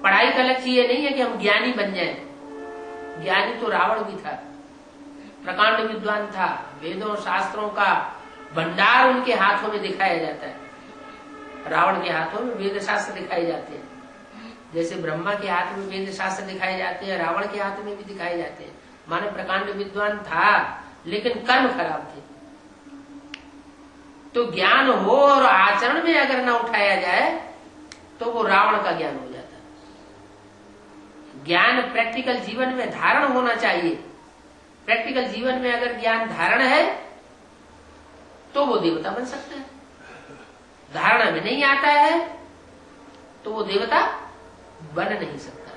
पढ़ाई का लक्ष्य ये नहीं है कि हम ज्ञानी बन जाएं। ज्ञानी तो रावण भी था, प्रकांड विद्वान था, वेदों शास्त्रों का भंडार उनके हाथों में दिखाया जाता है। रावण के हाथों में वेद शास्त्र दिखाए जाते हैं, जैसे ब्रह्मा के हाथ में वेद शास्त्र दिखाए जाते हैं, रावण के हाथ में भी दिखाए जाते हैं। माने प्रकांड विद्वान था, लेकिन कर्म खराब थे। तो ज्ञान हो और आचरण में अगर ना उठाया जाए तो वो रावण का ज्ञान हो जाता है। ज्ञान प्रैक्टिकल जीवन में धारण होना चाहिए। प्रैक्टिकल जीवन में अगर ज्ञान धारण है तो वो देवता बन सकता है। धारणा में नहीं आता है तो वो देवता बन नहीं सकता।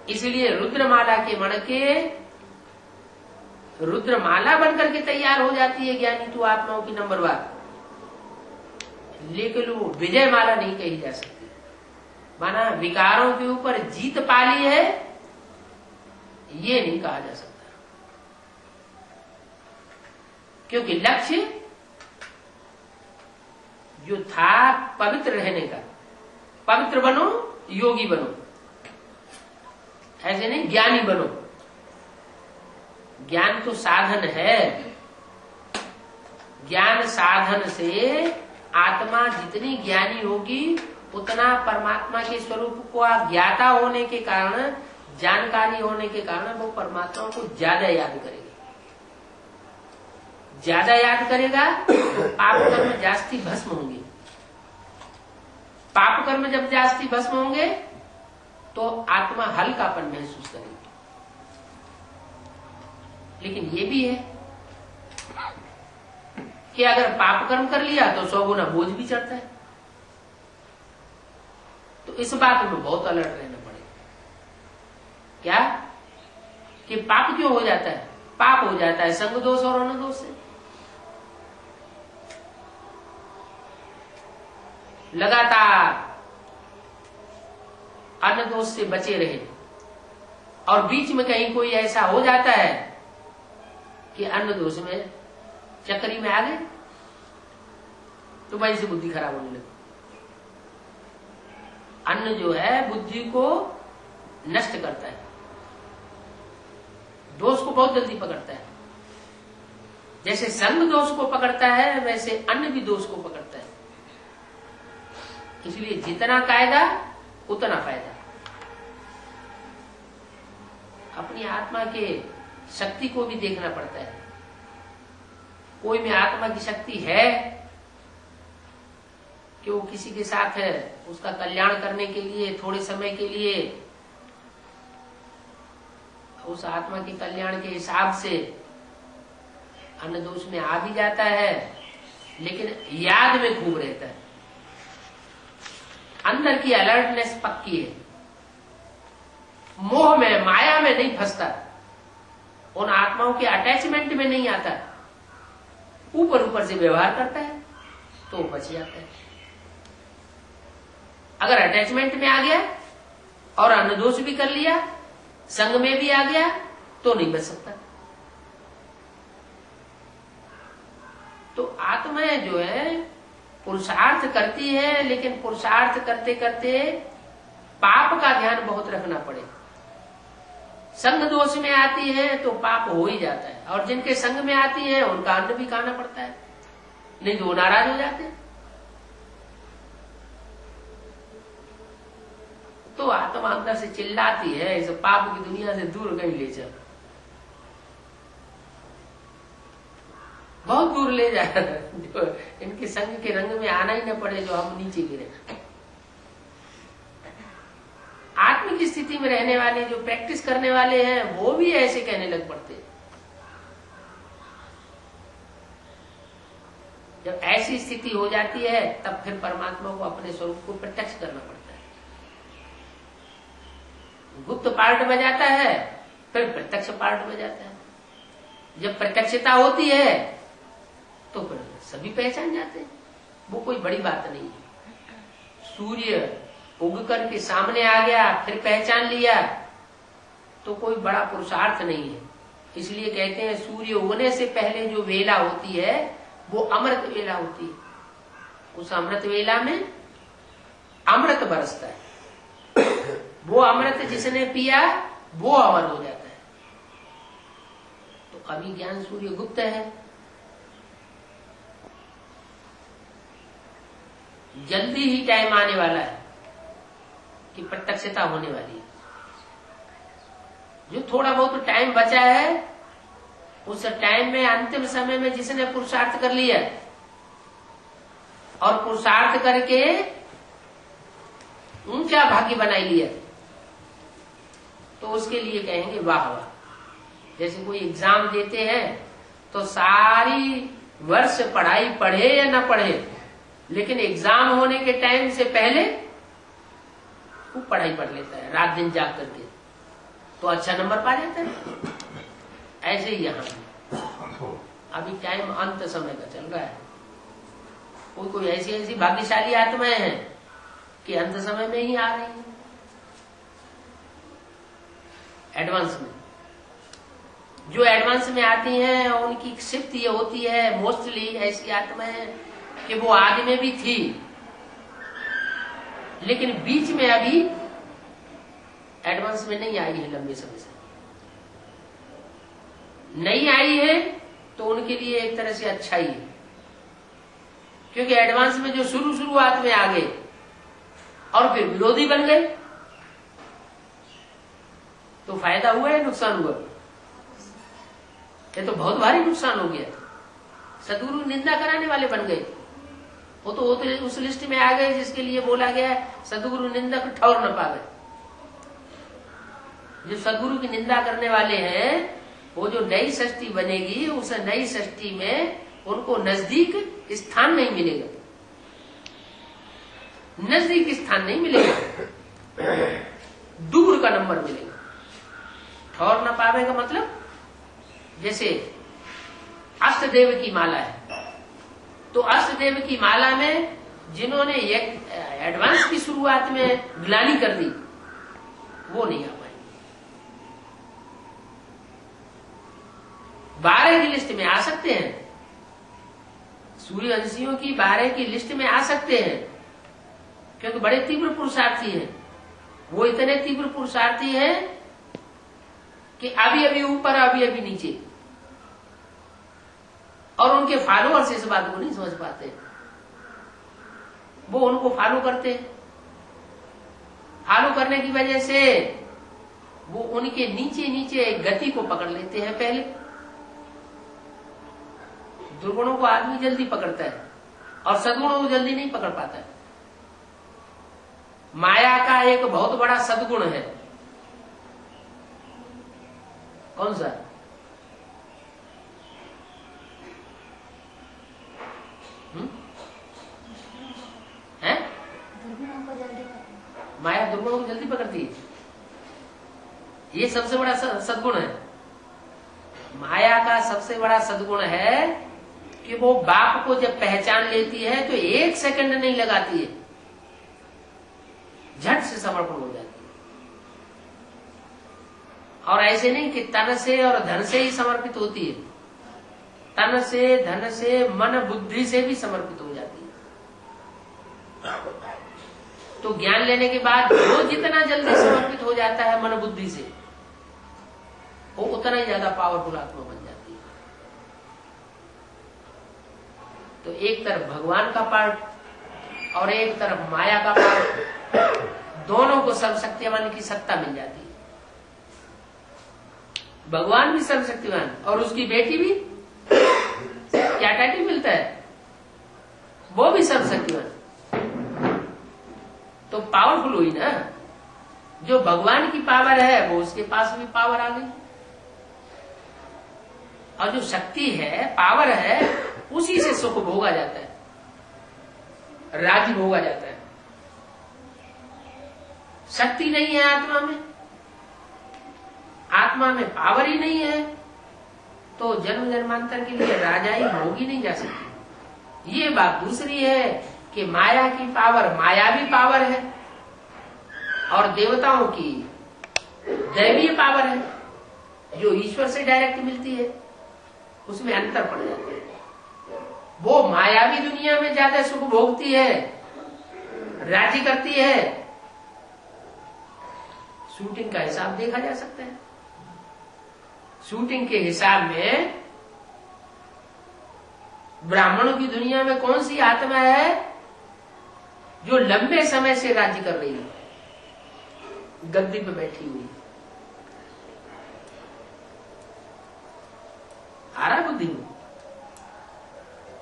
इसलिए रुद्रमाला के मण के रुद्रमाला बनकर के तैयार हो जाती है ज्ञानी तो आत्माओं की नंबरवार, लेकिन वो विजय माला नहीं कही जा सकती। माना विकारों के ऊपर जीत पाली है, ये नहीं कहा जा सकता, क्योंकि लक्ष्य जो था पवित्र रहने का। पवित्र बनो, योगी बनो, ऐसे नहीं ज्ञानी बनो। ज्ञान तो साधन है। ज्ञान साधन से आत्मा जितनी ज्ञानी होगी उतना परमात्मा के स्वरूप को ज्ञाता होने के कारण, जानकारी होने के कारण वो परमात्मा को ज्यादा याद करेगा। ज्यादा याद करेगा तो पाप कर्म जास्ती भस्म होंगे। पाप कर्म जब जास्ती भस्म होंगे तो आत्मा हल्कापन महसूस करेगी। लेकिन ये भी है कि अगर पाप कर्म कर लिया तो 100 गुना बोझ भी चढ़ता है। तो इस बात में बहुत अलर्ट रहना पड़ेगा। क्या कि पाप क्यों हो जाता है? पाप हो जाता है संग दोष और अनुदोष से। लगातार अन्न दोष से बचे रहे और बीच में कहीं कोई ऐसा हो जाता है कि अन्न दोष में चक्करी में आ गए तो वहीं से बुद्धि खराब होने लगी। अन्न जो है बुद्धि को नष्ट करता है, दोष को बहुत जल्दी पकड़ता है। जैसे संग दोष को पकड़ता है वैसे अन्न भी दोष को पकड़ता है। इसलिए जितना कायदा उतना फायदा। अपनी आत्मा के शक्ति को भी देखना पड़ता है। कोई में आत्मा की शक्ति है कि वो किसी के साथ है, उसका कल्याण करने के लिए थोड़े समय के लिए उस आत्मा के कल्याण के हिसाब से अन्न दोष में आ भी जाता है, लेकिन याद में खूब रहता है। अंदर की अलर्टनेस पक्की है, मोह में माया में नहीं फंसता, उन आत्माओं के अटैचमेंट में नहीं आता, ऊपर ऊपर से व्यवहार करता है तो बच जाता है। अगर अटैचमेंट में आ गया और अन्नदोष भी कर लिया, संग में भी आ गया तो नहीं बच सकता। तो आत्माएं जो है पुरुषार्थ करती है, लेकिन पुरुषार्थ करते करते पाप का ध्यान बहुत रखना पड़े। संग दोष में आती है तो पाप हो ही जाता है, और जिनके संग में आती है उनका अन्न भी खाना पड़ता है, नहीं तो नाराज हो जाते हैं। तो आत्मा अंदर से चिल्लाती है, इस पाप की दुनिया से दूर कहीं ले चल, बहुत दूर ले जा, जो इनके संग के रंग में आना ही न पड़े, जो हम नीचे गिरे। आत्म की स्थिति में रहने वाले जो प्रैक्टिस करने वाले हैं वो भी ऐसे कहने लग पड़ते हैं। जब ऐसी स्थिति हो जाती है तब फिर परमात्मा को अपने स्वरूप को प्रत्यक्ष करना पड़ता है। गुप्त पार्ट बजाता है, फिर प्रत्यक्ष पार्ट बजाता है। जब प्रत्यक्षता होती है तो फिर सभी पहचान जाते हैं, वो कोई बड़ी बात नहीं है। सूर्य उग करके सामने आ गया फिर पहचान लिया तो कोई बड़ा पुरुषार्थ नहीं है। इसलिए कहते हैं सूर्य उगने से पहले जो वेला होती है वो अमृत वेला होती है। उस अमृत वेला में अमृत बरसता है। वो अमृत जिसने पिया वो अमर हो जाता है। तो अभी ज्ञान सूर्य गुप्त है, जल्दी ही टाइम आने वाला है कि प्रत्यक्षता होने वाली है। जो थोड़ा बहुत टाइम बचा है उस टाइम में अंतिम समय में जिसने पुरुषार्थ कर लिया और पुरुषार्थ करके ऊंचा भाग्य बनाई लिया तो उसके लिए कहेंगे वाह वाह। जैसे कोई एग्जाम देते हैं तो सारी वर्ष पढ़ाई पढ़े या ना पढ़े, लेकिन एग्जाम होने के टाइम से पहले वो पढ़ाई पढ़ लेता है रात दिन जाग करके, तो अच्छा नंबर पा जाता है। ऐसे ही यहां अभी टाइम अंत समय का चल रहा है। कोई ऐसी ऐसी भाग्यशाली आत्माएं हैं कि अंत समय में ही आ रही है, एडवांस में। जो एडवांस में आती हैं उनकी शिफ्ट ये होती है मोस्टली ऐसी आत्माएं कि वो आदि में भी थी लेकिन बीच में अभी एडवांस में नहीं आई है, लंबे समय से नहीं आई है, तो उनके लिए एक तरह से अच्छा ही है। क्योंकि एडवांस में जो शुरुआत में आ गए और फिर विरोधी बन गए तो फायदा हुआ या नुकसान हुआ? ये तो बहुत भारी नुकसान हो गया। सदगुरु निंदा कराने वाले बन गए। वो तो उस लिस्ट में आ गए जिसके लिए बोला गया सदगुरु निंदक ठौर न पावे। जो सदगुरु की निंदा करने वाले हैं वो जो नई सृष्टि बनेगी उस नई सृष्टि में उनको नजदीक स्थान नहीं मिलेगा, नजदीक स्थान नहीं मिलेगा, दूर का नंबर मिलेगा। ठौर न पावे का मतलब जैसे अष्टदेव की माला है तो अष्टदेव की माला में जिन्होंने एडवांस की शुरुआत में ग्लानी कर दी वो नहीं आ पाएंगे। 12 की लिस्ट में आ सकते हैं, सूर्यवंशियों की 12 की लिस्ट में आ सकते हैं क्योंकि बड़े तीव्र पुरुषार्थी हैं। वो इतने तीव्र पुरुषार्थी हैं कि अभी अभी ऊपर अभी अभी नीचे, और उनके फॉलोअर्स इस बात को नहीं समझ पाते। वो उनको फॉलो करते हैं, फॉलो करने की वजह से वो उनके नीचे नीचे गति को पकड़ लेते हैं। पहले दुर्गुणों को आदमी जल्दी पकड़ता है और सद्गुणों को जल्दी नहीं पकड़ पाता है। माया का एक बहुत बड़ा सद्गुण है, कौन सा? है? माया दुर्गुणों को जल्दी पकड़ती है, ये सबसे बड़ा सद्गुण है। माया का सबसे बड़ा सद्गुण है कि वो बाप को जब पहचान लेती है तो 1 सेकंड नहीं लगाती है, झट से समर्पण हो जाती है। और ऐसे नहीं कि तन से और धन से ही समर्पित होती है, तन से धन से मन बुद्धि से भी समर्पित हो जाती है। तो ज्ञान लेने के बाद जो जितना जल्दी समर्पित हो जाता है मन बुद्धि से, वो उतना ही ज्यादा पावरफुल आत्मा बन जाती है। तो एक तरफ भगवान का पार्ट और एक तरफ माया का पार्ट, दोनों को सर्वशक्तिमान की सत्ता मिल जाती है। भगवान भी सर्वशक्तिमान और उसकी बेटी भी क्या टाइटल मिलता है, वो भी सर्वशक्तिमान। तो पावरफुल हुई ना, जो भगवान की पावर है वो उसके पास भी पावर आ गई, और जो शक्ति है पावर है उसी से सुख भोगा जाता है, राज्य भोगा जाता है। शक्ति नहीं है आत्मा में, आत्मा में पावर ही नहीं है, तो जन्म जन्मांतर के लिए राजाई भोगी नहीं जा सकती। ये बात दूसरी है कि माया की पावर मायावी पावर है और देवताओं की दैवीय पावर है। जो ईश्वर से डायरेक्ट मिलती है उसमें अंतर पड़ जाता है। वो मायावी दुनिया में ज्यादा सुख भोगती है, राजी करती है। शूटिंग का हिसाब देखा जा सकता है। शूटिंग के हिसाब में ब्राह्मणों की दुनिया में कौन सी आत्मा है जो लंबे समय से राजी कर रही है, गद्दी पे बैठी हुई आ रहा बुद्धि में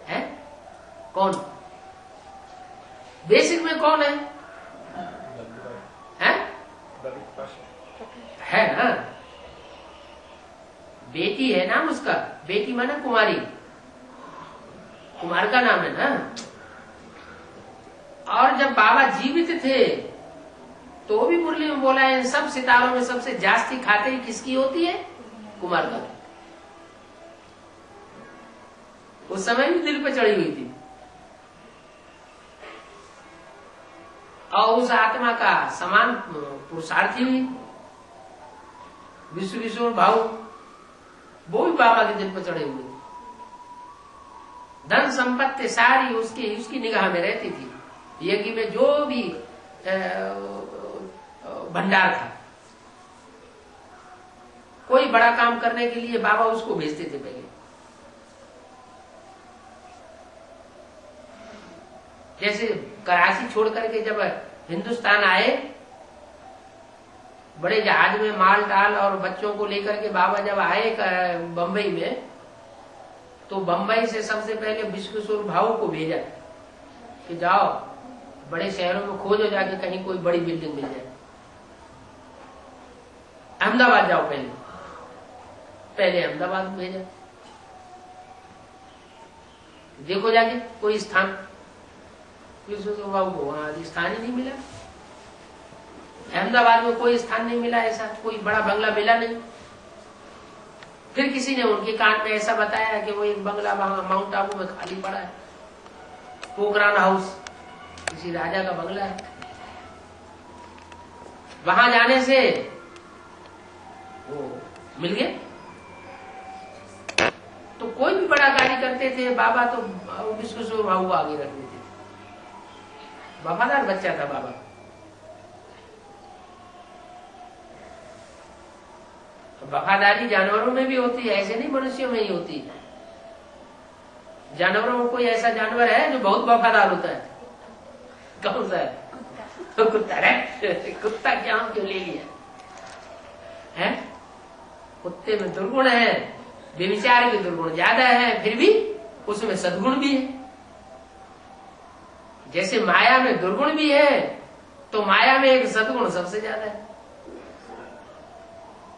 है? कौन बेसिक में कौन है? है ना, बेटी है नाम उसका। बेटी माना कुमारी, कुमार का नाम है ना। और जब बाबा जीवित थे तो भी मुरली में बोला है, सब सितारों में सबसे जास्ती खाते ही किसकी होती है? कुमार का। उस समय भी दिल पे चढ़ी हुई थी। और उस आत्मा का समान पुरुषार्थी हुई विश्व किशोर भाऊ, वो भी बाबा के दिल पर चढ़े हुए। धन संपत्ति सारी उसकी निगाह में रहती थी। यज्ञ में जो भी भंडार था, कोई बड़ा काम करने के लिए बाबा उसको भेजते थे पहले। जैसे कराची छोड़ करके जब हिंदुस्तान आए, बड़े जहाज में माल डाल और बच्चों को लेकर के बाबा जब आए बंबई में, तो बंबई से सबसे पहले विश्व किशोर भाऊ को भेजा कि जाओ बड़े शहरों में खोजो जाके कहीं कोई बड़ी बिल्डिंग मिल जाए। अहमदाबाद जाओ, पहले अहमदाबाद में भेजा, देखो जाके कोई स्थान। विश्व किशोर भाऊ को वहां स्थान ही नहीं मिला। अहमदाबाद में कोई स्थान नहीं मिला, ऐसा कोई बड़ा बंगला मिला नहीं। फिर किसी ने उनके कान में ऐसा बताया कि वो एक बंगला वहां माउंट आबू में खाली पड़ा है, पोखरान हाउस, किसी राजा का बंगला है। वहां जाने से वो मिल गया। तो कोई भी बड़ा कार्य करते थे बाबा, तो विश्व किशोर भाऊ आगे रख देते थे। वफादार बच्चा था बाबा। वफादारी जानवरों में भी होती है, ऐसे नहीं मनुष्यों में ही होती है। जानवरों में कोई ऐसा जानवर है जो बहुत वफादार होता है? कौन सा है? तो कुत्ता है। कुत्ता क्या हम क्यों ले लिया है? कुत्ते में दुर्गुण है, व्यभिचार के दुर्गुण ज्यादा है, फिर भी उसमें सद्गुण भी है। जैसे माया में दुर्गुण भी है, तो माया में एक सद्गुण सबसे ज्यादा है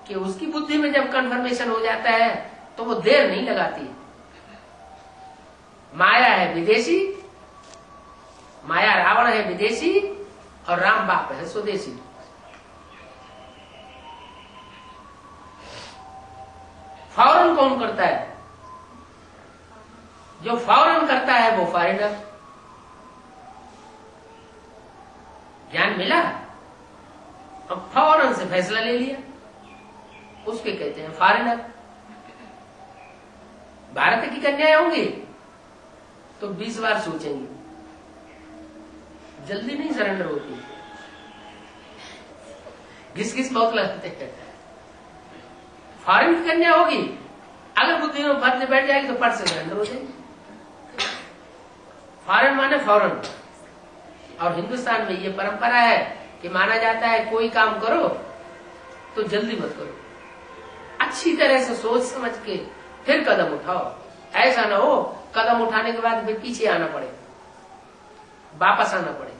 कि उसकी बुद्धि में जब कन्फर्मेशन हो जाता है तो वो देर नहीं लगाती। माया है विदेशी, माया रावण है विदेशी, और राम बाप है स्वदेशी। फौरन कौन करता है? जो फौरन करता है वो फॉरेनर। ज्ञान मिला और फौरन से फैसला ले लिया, उसके कहते हैं फॉरेनर। भारत की कन्याएं होंगी तो 20 बार सोचेंगी, जल्दी नहीं सरेंडर होती, घिस घिस बहुत लगते हैं। फॉरेन की कन्या होगी, अगर बुद्धि में बात बैठ जाएगी तो पट से सरेंडर हो जाएगी। फॉरेन माने फौरन। और हिंदुस्तान में ये परंपरा है कि माना जाता है कोई काम करो तो जल्दी मत करो, अच्छी तरह से सोच समझ के फिर कदम उठाओ। ऐसा ना हो कदम उठाने के बाद फिर पीछे आना पड़े, वापस आना पड़े।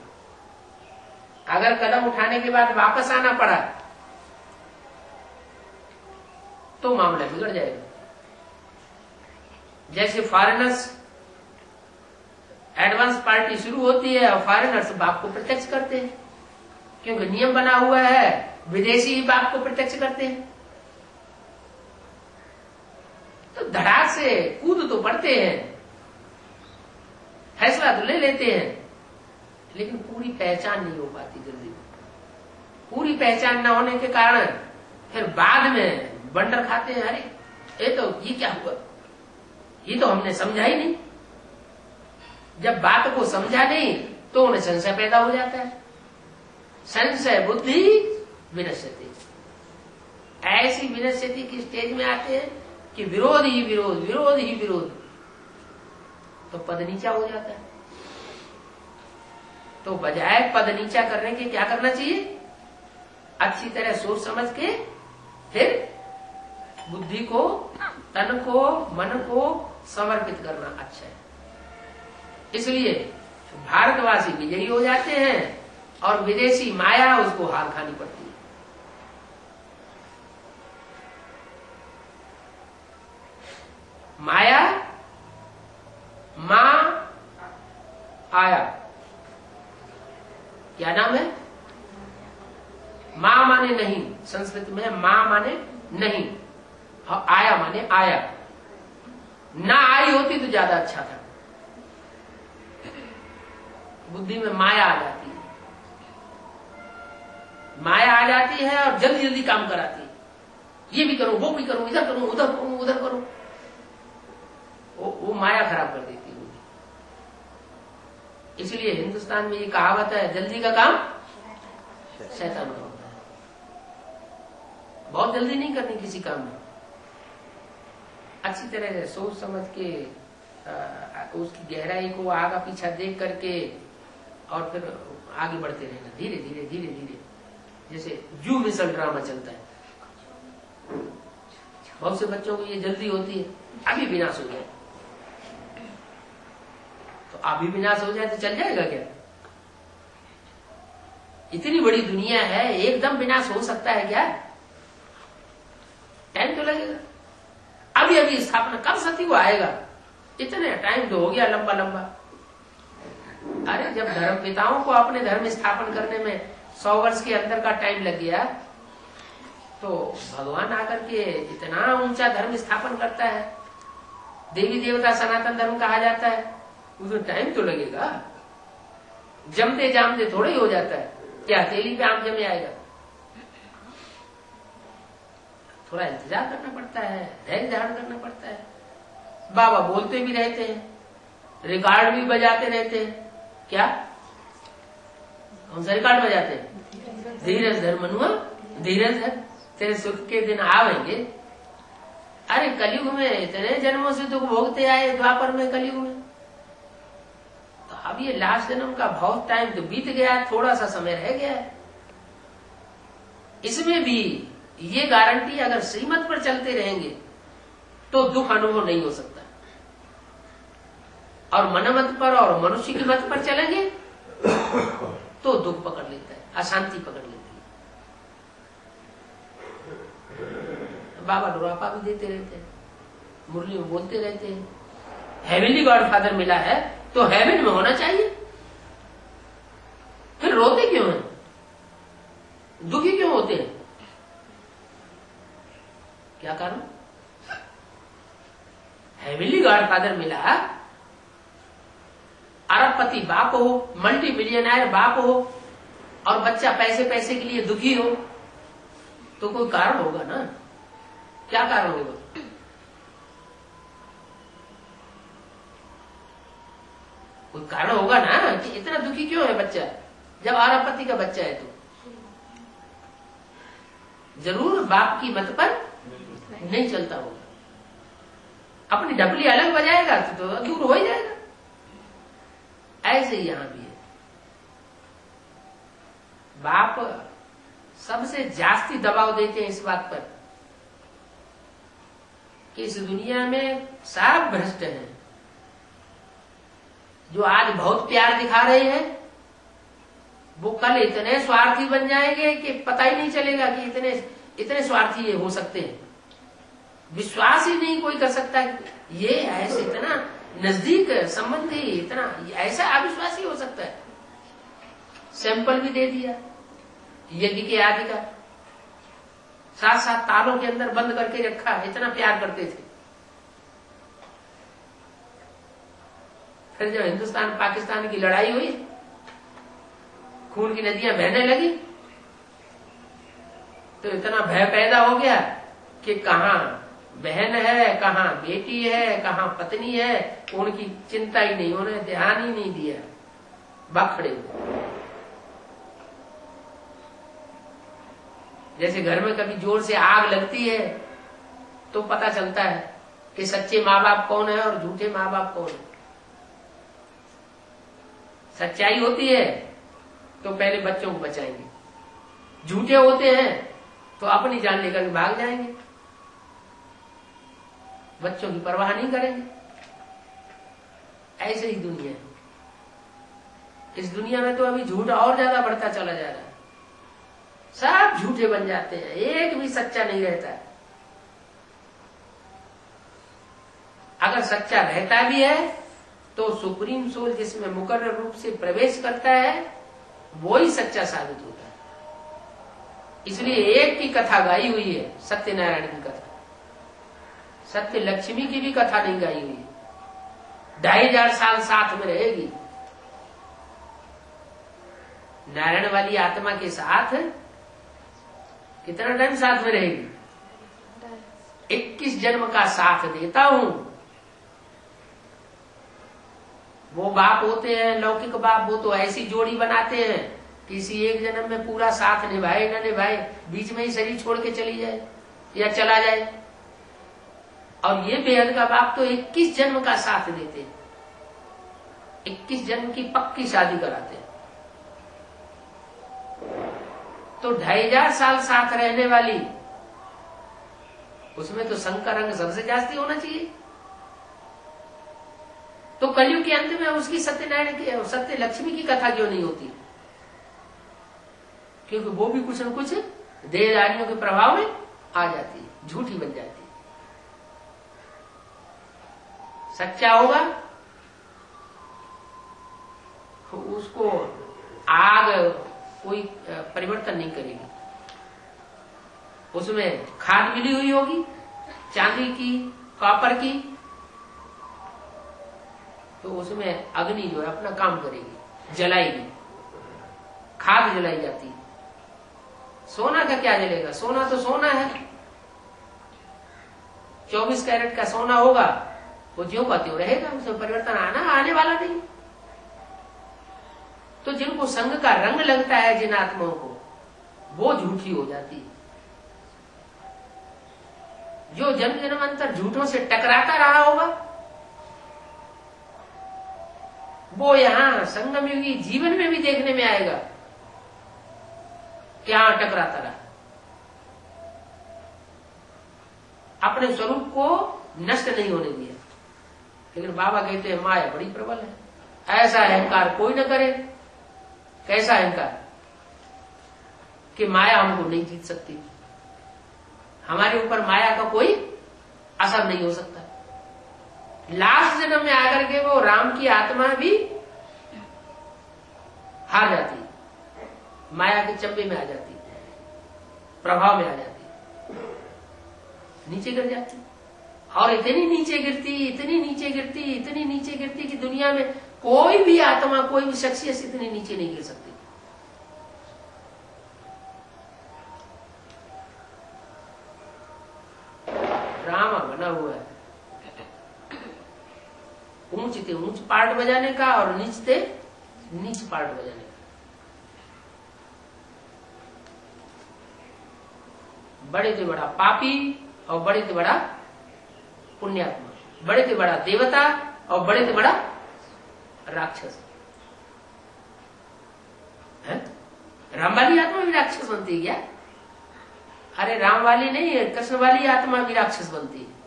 अगर कदम उठाने के बाद वापस आना पड़ा तो मामला बिगड़ जाएगा। जैसे फॉरेनर्स, एडवांस पार्टी शुरू होती है और फॉरेनर्स बाप को प्रत्यक्ष करते हैं, क्योंकि नियम बना हुआ है विदेशी ही बाप को प्रत्यक्ष करते हैं। तो धड़ाक से कूद तो पड़ते हैं, फैसला तो ले लेते हैं, लेकिन पूरी पहचान नहीं हो पाती जल्दी। पूरी पहचान न होने के कारण फिर बाद में बंडर खाते हैं, अरे ये क्या हुआ, ये तो हमने समझा ही नहीं। जब बात को समझा नहीं तो उन्हें संशय पैदा हो जाता है। संशय बुद्धि विनश्यति, ऐसी विनश्यति की स्टेज में आते हैं कि विरोध ही विरोध, विरोध ही विरोध, तो पद नीचा हो जाता है। तो बजाय पद नीचा करने के क्या करना चाहिए, अच्छी तरह सोच समझ के फिर बुद्धि को, तन को, मन को समर्पित करना अच्छा है। इसलिए भारतवासी विजयी हो जाते हैं और विदेशी माया उसको हार खानी पड़ती है। माया मां आया, क्या नाम है, मां माने नहीं, संस्कृत में मां माने नहीं और आया माने आया। ना आई होती तो ज्यादा अच्छा था। बुद्धि में माया आ जाती है, माया आ जाती है और जल्दी जल्दी काम कराती है। ये भी करूं, वो भी करूं, इधर करूं, उधर करूं, उधर करूं, वो माया खराब कर देती है। इसलिए हिंदुस्तान में ये कहावत है, जल्दी का काम शैतान का होता है। बहुत जल्दी नहीं करनी किसी काम में, अच्छी तरह से सोच समझ के उसकी गहराई को आगा पीछा देख करके और फिर आगे बढ़ते रहना, धीरे धीरे धीरे धीरे। जैसे जू मिसल ड्रामा चलता है, बहुत से बच्चों को ये जल्दी होती है, अभी विनाश हो जाए, तो अभी विनाश हो जाए तो चल जाएगा क्या? इतनी बड़ी दुनिया है, एकदम विनाश हो सकता है क्या? टाइम तो लगेगा। अभी अभी स्थापना कब सती को आएगा, इतने टाइम तो हो गया लंबा लंबा। अरे जब धर्म पिताओं को अपने धर्म स्थापन करने में 100 वर्ष के अंदर का टाइम लग गया, तो भगवान आकर के इतना ऊंचा धर्म स्थापन करता है, देवी देवता सनातन धर्म कहा जाता है, उसमें टाइम तो लगेगा। जमते जामते थोड़ा ही हो जाता है, क्या तेली पे आम जमे आएगा? थोड़ा इंतजार करना पड़ता है, धैर्य धारण करना पड़ता है। बाबा बोलते भी रहते हैं, रिकॉर्ड भी बजाते रहते हैं, क्या कौन सा रिकॉर्ड बजाते हैं? धीरज धर मनुआ, धीरज धर, तेरे सुख के दिन आवेंगे। अरे कलयुग में इतने जन्मों से दुख भोगते आए, द्वापर में, कलयुग में, तो अब ये लास्ट जन्म का बहुत टाइम तो बीत गया है, थोड़ा सा समय रह गया है। इसमें भी ये गारंटी, अगर श्रीमत पर चलते रहेंगे तो दुख अनुभव नहीं हो सकता, और मनमत पर और मनुष्य की मत पर चलेंगे तो दुख पकड़ लेता है, अशांति पकड़ लेती है। बाबा डोरापा भी देते रहते हैं, मुरली में बोलते रहते हैं, हेवनली गॉडफादर मिला है तो हेवन में होना चाहिए। फिर रोते क्यों हैं, दुखी क्यों होते हैं, क्या कारण? हेवनली गॉडफादर मिला, अरबपति बाप हो, मल्टी मिलियनर बाप हो, और बच्चा पैसे पैसे के लिए दुखी हो, तो कोई कारण होगा ना? क्या कारण होगा? कोई कारण होगा ना कि इतना दुखी क्यों है बच्चा, जब अरबपति का बच्चा है तो जरूर बाप की मत पर नहीं चलता होगा, अपनी ढपली अलग बजाएगा तो दूर हो ही जाएगा। ऐसे ही यहां भी है, बाप सबसे जास्ती दबाव देते हैं इस बात पर कि इस दुनिया में सारा भ्रष्ट है। जो आज बहुत प्यार दिखा रहे हैं वो कल इतने स्वार्थी बन जाएंगे कि पता ही नहीं चलेगा कि इतने स्वार्थी ये हो सकते हैं। विश्वास ही नहीं कोई कर सकता ये ऐसे इतना नजदीक संबंधी, इतना ऐसा अविश्वासी हो सकता है। सैंपल भी दे दिया यज्ञ के आदि का, साथ साथ तालों के अंदर बंद करके रखा, इतना प्यार करते थे। फिर जब हिंदुस्तान पाकिस्तान की लड़ाई हुई, खून की नदियां बहने लगी, तो इतना भय पैदा हो गया कि कहाँ बहन है, कहाँ बेटी है, कहाँ पत्नी है, उनकी चिंता ही नहीं, उन्हें ध्यान ही नहीं दिया, बखड़े हुए। जैसे घर में कभी जोर से आग लगती है तो पता चलता है कि सच्चे माँ बाप कौन है और झूठे माँ बाप कौन है। सच्चाई होती है तो पहले बच्चों को बचाएंगे, झूठे होते हैं तो अपनी जान लेकर भाग जाएंगे, बच्चों की परवाह नहीं करेंगे। ऐसे ही दुनिया है। इस दुनिया में तो अभी झूठ और ज्यादा बढ़ता चला जा रहा है, सब झूठे बन जाते हैं, एक भी सच्चा नहीं रहता है। अगर सच्चा रहता भी है तो सुप्रीम सोल जिसमें मुकर्रर रूप से प्रवेश करता है वो ही सच्चा साबित होता है। इसलिए एक की कथा गाई हुई है, सत्यनारायण की कथा, सत्य लक्ष्मी की भी कथा नहीं गाई हुई है। 2500 साल साथ में रहेगी, नारायण वाली आत्मा के साथ कितना टाइम साथ में रहेगी? 21 जन्म का साथ देता हूं। वो बाप होते हैं लौकिक बाप, वो तो ऐसी जोड़ी बनाते हैं किसी एक जन्म में पूरा साथ निभाए न निभाए, बीच में ही शरीर छोड़ के चली जाए या चला जाए। और ये बेहद का बाप तो 21 जन्म का साथ देते हैं, 21 जन्म की पक्की शादी कराते हैं। तो 2500 साल साथ रहने वाली, उसमें तो संग का रंग सबसे जास्ती होना चाहिए। तो कलयुग के अंत में उसकी सत्यनारायण की, सत्य लक्ष्मी की कथा क्यों नहीं होती? क्योंकि वो भी कुछ न कुछ देहधारियों के प्रभाव में आ जाती है, झूठी बन जाती है। सच्चा होगा उसको आग कोई परिवर्तन नहीं करेगी, उसमें खाद मिली हुई होगी चांदी की, कॉपर की, तो उसमें अग्नि जो है अपना काम करेगी, जलाएगी, खाद जलाई जाती है। सोना का क्या जलेगा? सोना तो सोना है, 24 कैरेट का सोना होगा, वो ज्यों का त्यों रहेगा, उसमें परिवर्तन आने वाला नहीं। तो जिनको संग का रंग लगता है जिन आत्माओं को, वो झूठी हो जाती है। जो जन्म जन्मांतर झूठों से टकराता रहा होगा वो यहाँ संगम युगी जीवन में भी देखने में आएगा क्या टकराता रहा। अपने स्वरूप को नष्ट नहीं होने दिया। लेकिन बाबा कहते हैं माया बड़ी प्रबल है, ऐसा अहंकार कोई न करे। कैसा अहंकार? कि माया हमको नहीं जीत सकती, हमारे ऊपर माया का कोई असर नहीं हो सकता। लास्ट जन्म में आकर के वो राम की आत्मा भी हार जाती, माया के चंबे में आ जाती, प्रभाव में आ जाती, नीचे गिर जाती। और इतनी नीचे गिरती, इतनी नीचे गिरती, इतनी नीचे गिरती कि दुनिया में कोई भी आत्मा, कोई भी शख्सियत इतनी नीचे नहीं गिर सकती। ड्रामा बना हुआ है, ऊंच थे ऊंच पार्ट बजाने का और नीच थे नीच पार्ट बजाने का। बड़े थे बड़ा पापी और बड़े थे बड़ा पुण्यात्मा, बड़े थे बड़ा देवता और बड़े थे बड़ा राक्षस है। राम वाली आत्मा भी राक्षस बनती है क्या? अरे राम वाली नहीं है, कृष्ण वाली आत्मा भी राक्षस बनती है।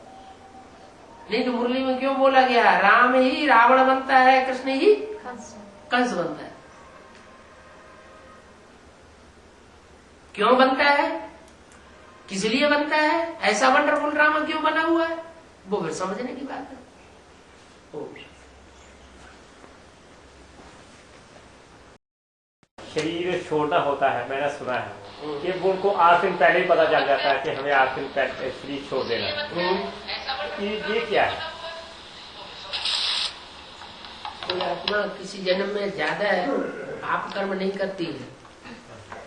नहीं तो मुरली में क्यों बोला गया राम ही रावण बनता है, कृष्ण ही कंस बनता है? क्यों बनता है, किस लिए बनता है, ऐसा वंडरफुल ड्रामा क्यों बना हुआ है, वो फिर समझने की बात है। शरीर छोटा होता है, मैंने सुना है कि वो उनको 8 दिन पहले ही पता चल जाता है कि हमें 8 दिन पहले शरीर छोड़ देना है। ये क्या है? कोई आत्मा किसी जन्म में ज्यादा पाप कर्म नहीं करती है,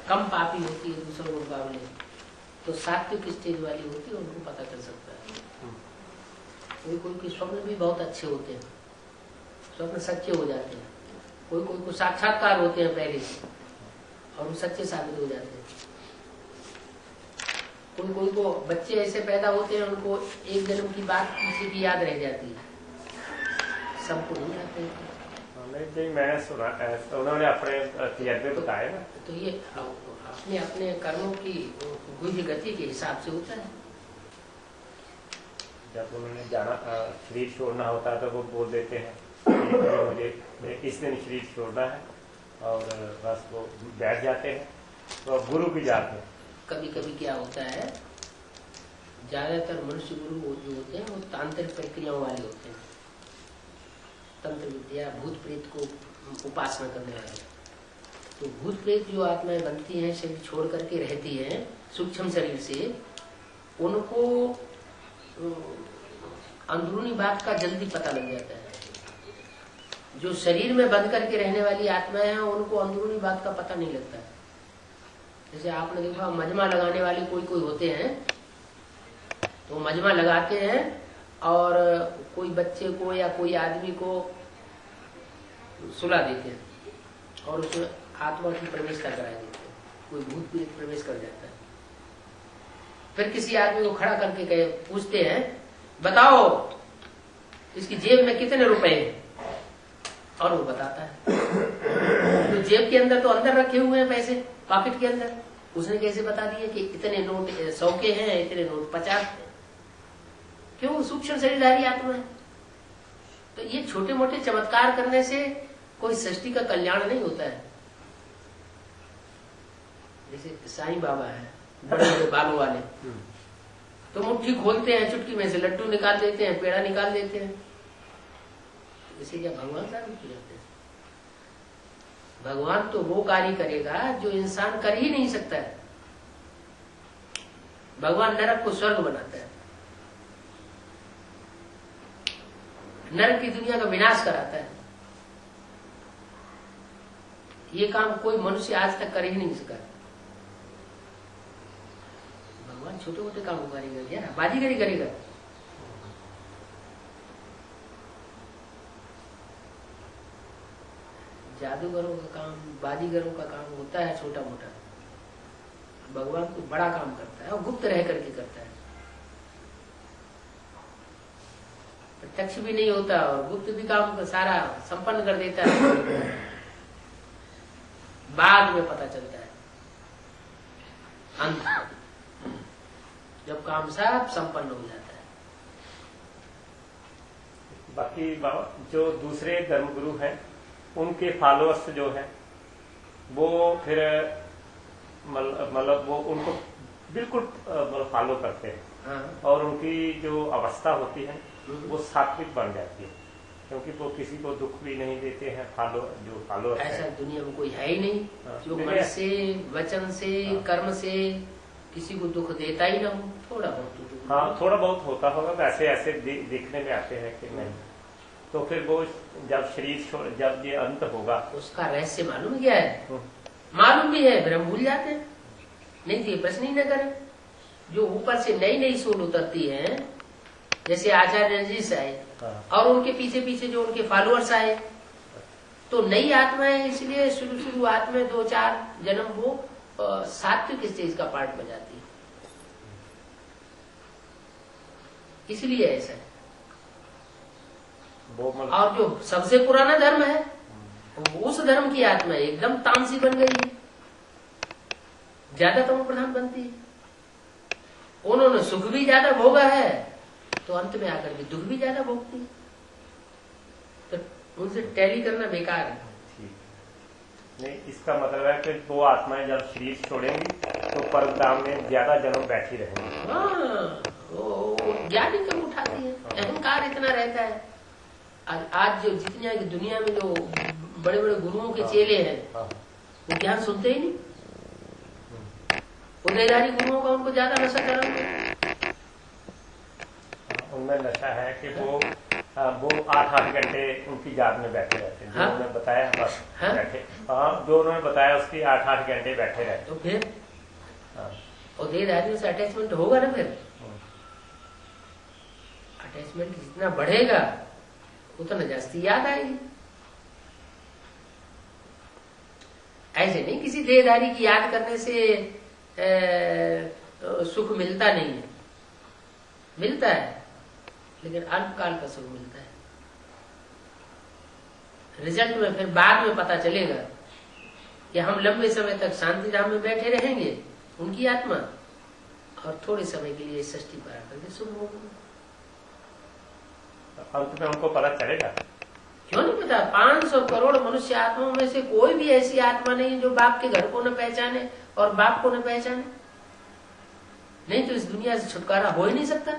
कम पापी होती है दूसरों के मुकाबले, तो सात्विक स्टेज वाली होती है, उनको पता चल सकता है। कोई कोई के स्वप्न भी बहुत अच्छे होते हैं, स्वप्न सच्चे हो जाते हैं। कोई कोई को साक्षात्कार होते हैं पहले से और वो सच्चे साबित हो जाते हैं। कोई कोई को बच्चे ऐसे पैदा होते हैं, उनको एक जन्म की बात किसी की याद रह जाती है, सबको नहीं जाते हैं। नहीं, मैंने सुना, उन्होंने अपने तजर्बे बताए ना। तो ये अपने अपने कर्मों की गुण गति के हिसाब से होता है। जब उन्होंने जाना शरीर छोड़ना होता है तो वो बोल देते हैं कि मुझे इस दिन शरीर छोड़ना है, और बस वो बैठ जाते हैं। तो गुरु भी जाते हैं। कभी कभी क्या होता है, ज्यादातर मनुष्य गुरु जो होते हैं वो तांत्रिक प्रक्रियाओं वाले होते हैं, तंत्र विद्या भूत प्रेत को उपासना करने वाले। तो भूत प्रेत जो आत्माएं बनती हैं, शरीर छोड़ करके रहती हैं सूक्ष्म शरीर से, उनको अंदरूनी बात का जल्दी पता लग जाता है। जो शरीर में बंद करके रहने वाली आत्माएं हैं, उनको अंदरूनी बात का पता नहीं लगता। जैसे आपने देखा मजमा लगाने वाले कोई कोई होते हैं, तो मजमा लगाते हैं और कोई बच्चे को या कोई आदमी को सुला देते हैं और उसमें आत्मा की प्रवेशता करा देते हैं। कोई भूत पीड़ित प्रवेश कर जाता है। फिर किसी आदमी को खड़ा करके पूछते हैं, बताओ इसकी जेब में कितने रुपए हैं, और वो बताता है। तो जेब के अंदर तो अंदर रखे हुए हैं पैसे, पॉकेट के अंदर, उसने कैसे बता दिया कि इतने नोट 100 के हैं, इतने नोट 50 हैं? क्यों? सूक्ष्म शरीरधारी आत्मा है। तो ये छोटे मोटे चमत्कार करने से कोई सृष्टि का कल्याण नहीं होता है। जैसे साईं बाबा है, बड़े बड़े बालों वाले, तो मुट्ठी खोलते हैं, चुटकी में से लड्डू निकाल देते हैं, पेड़ा निकाल देते हैं। इसे क्या भगवान साबित हो जाते हैं? भगवान तो वो कार्य करेगा जो इंसान कर ही नहीं सकता है। भगवान नरक को स्वर्ग बनाता है, नरक की दुनिया का विनाश कराता है। ये काम कोई मनुष्य आज तक कर ही नहीं सका। भगवान छोटे मोटे काम करेगा क्या? बाजीगरी करेगा? जादूगरों का काम, बाजीगरों का काम होता है छोटा मोटा। भगवान को बड़ा काम करता है और गुप्त रह करके करता है। प्रत्यक्ष भी नहीं होता और गुप्त भी काम सारा संपन्न कर देता है, बाद में पता चलता है अंत, जब काम सब संपन्न हो जाता है। बाकी जो दूसरे धर्मगुरु हैं, उनके फॉलोअर्स जो हैं, वो फिर मतलब वो उनको बिल्कुल फॉलो करते हैं। हाँ। और उनकी जो अवस्था होती है वो सात्विक बन जाती है, क्योंकि वो किसी को दुख भी नहीं देते हैं। जो फॉलोअर्स ऐसा दुनिया में कोई है ही नहीं। हाँ, जो मन से, वचन से, कर्म से किसी को दुख देता ही ना हो। थोड़ा बहुत, हाँ, थोड़ा बहुत होता होगा, वैसे ऐसे दिखने में आते हैं कि नहीं। तो फिर वो जब शरीर छोड़, जब ये अंत होगा, उसका रहस्य मालूम क्या है? मालूम भी है, फिर हम भूल जाते हैं। नहीं तो ये प्रश्न ही न करें। जो ऊपर से नई नई सोल उतरती है, जैसे आचार्य जी से आए, और उनके पीछे पीछे जो उनके फॉलोअर्स आए, तो नई आत्माएं इसलिए शुरुआत में 2-4 जन्म वो सात्विक स्टेज का पार्ट बजाती है, इसलिए ऐसा है। और जो सबसे पुराना धर्म है, उस धर्म की आत्मा एकदम तामसी बन गई है, ज्यादा तमो प्रधान बनती है। उन्होंने सुख भी ज्यादा भोगा है, तो अंत में आकर के दुख भी ज्यादा भोगती है। तो उनसे टैली करना बेकार है। नहीं, इसका मतलब है कि वो आत्माएं जब शरीर छोड़ेंगी तो परमधाम में ज्यादा जन्म बैठी रहेंगी। हाँ, वो ज्ञान कम उठाती है, अहंकार इतना रहता है। आज जो जितने दुनिया में जो बड़े बड़े गुरुओं के चेले हैं, वो ज्ञान सुनते ही नहीं। उदयधारी गुरुओं का उनको ज्यादा नशा करेंगे। उनमें नशा है कि वो 8-8 घंटे उनकी याद में बैठे रहते हैं। जो उन्होंने बताया बस बैठे। हाँ, जो उन्होंने बताया उसकी 8-8 घंटे बैठे रहते। तो फिर और देहधारियों से अटैचमेंट होगा ना, फिर अटैचमेंट जितना बढ़ेगा उतना जास्ती याद आएगी। ऐसे नहीं किसी देहधारी की याद करने से सुख मिलता नहीं है, मिलता है, लेकिन अल्पकाल का सुख मिलता है। रिजल्ट में फिर बाद में पता चलेगा कि हम लंबे समय तक शांति धाम में बैठे रहेंगे, उनकी आत्मा, और थोड़े समय के लिए षष्ठी पार करके शुभ होगा। अंत में उनको पता चलेगा। क्यों नहीं पता? 500 करोड़ मनुष्य आत्माओं में से कोई भी ऐसी आत्मा नहीं जो बाप के घर को न पहचाने और बाप को न पहचाने। नहीं तो इस दुनिया से छुटकारा हो ही नहीं सकता।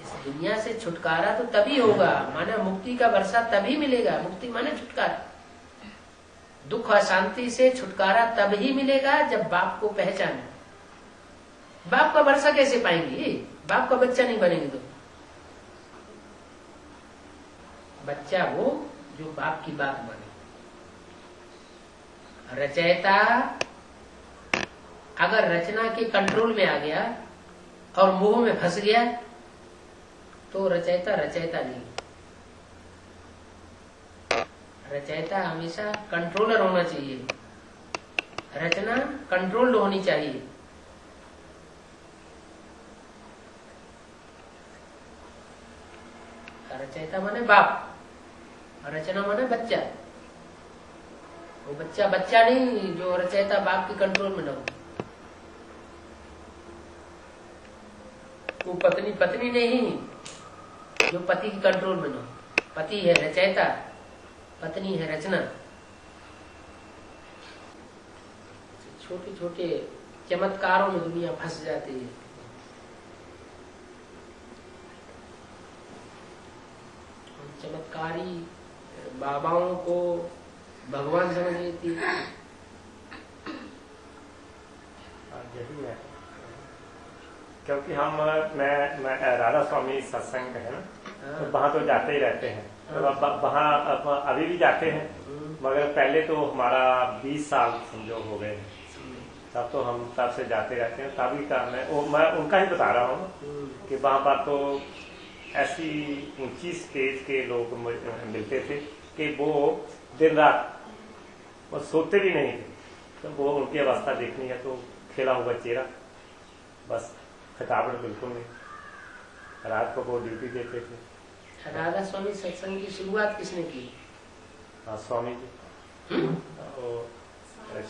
इस दुनिया से छुटकारा तो तभी होगा, माने मुक्ति का वर्षा तभी मिलेगा। मुक्ति माने छुटकारा, दुख अशांति से छुटकारा तब ही मिलेगा जब बाप को पहचाने। बाप का वर्षा कैसे पाएंगे? बाप का बच्चा नहीं बनेंगे तो बच्चा वो जो बाप की बात माने। रचयिता अगर रचना के कंट्रोल में आ गया और मोह में फंस गया तो रचयिता रचयिता नहीं। रचयिता हमेशा कंट्रोलर होना चाहिए, रचना कंट्रोल्ड होनी चाहिए। रचयिता माने बाप, रचना माने बच्चा। वो बच्चा बच्चा नहीं जो रचयिता बाप के कंट्रोल में न हो। वो पत्नी पत्नी नहीं जो पति के कंट्रोल में न हो। पति है रचयिता, पत्नी है रचना। छोटे छोटे चमत्कारों में दुनिया फंस जाती है। चमत्कारी बाबाओं को भगवान समझ लेती है। यही है, क्योंकि मैं राधा स्वामी सत्संग है ना, तो वहाँ तो जाते ही रहते हैं। तो वहाँ अभी भी जाते हैं, मगर पहले तो हमारा 20 साल समझो हो गए, तब तो हम तब से जाते रहते हैं। तभी का मैं उनका ही बता रहा हूँ कि वहाँ पर तो ऐसी ऊंची स्टेज के लोग मिलते थे कि वो दिन रात वो सोते भी नहीं थे। तो वो उनकी अवस्था देखनी है तो खेला हुआ चेहरा, बस थकावट बिल्कुल नहीं। रात को वो ड्यूटी देते थे। राधा स्वामी सत्संग की शुरुआत किसने की? हाँ, स्वामी जी।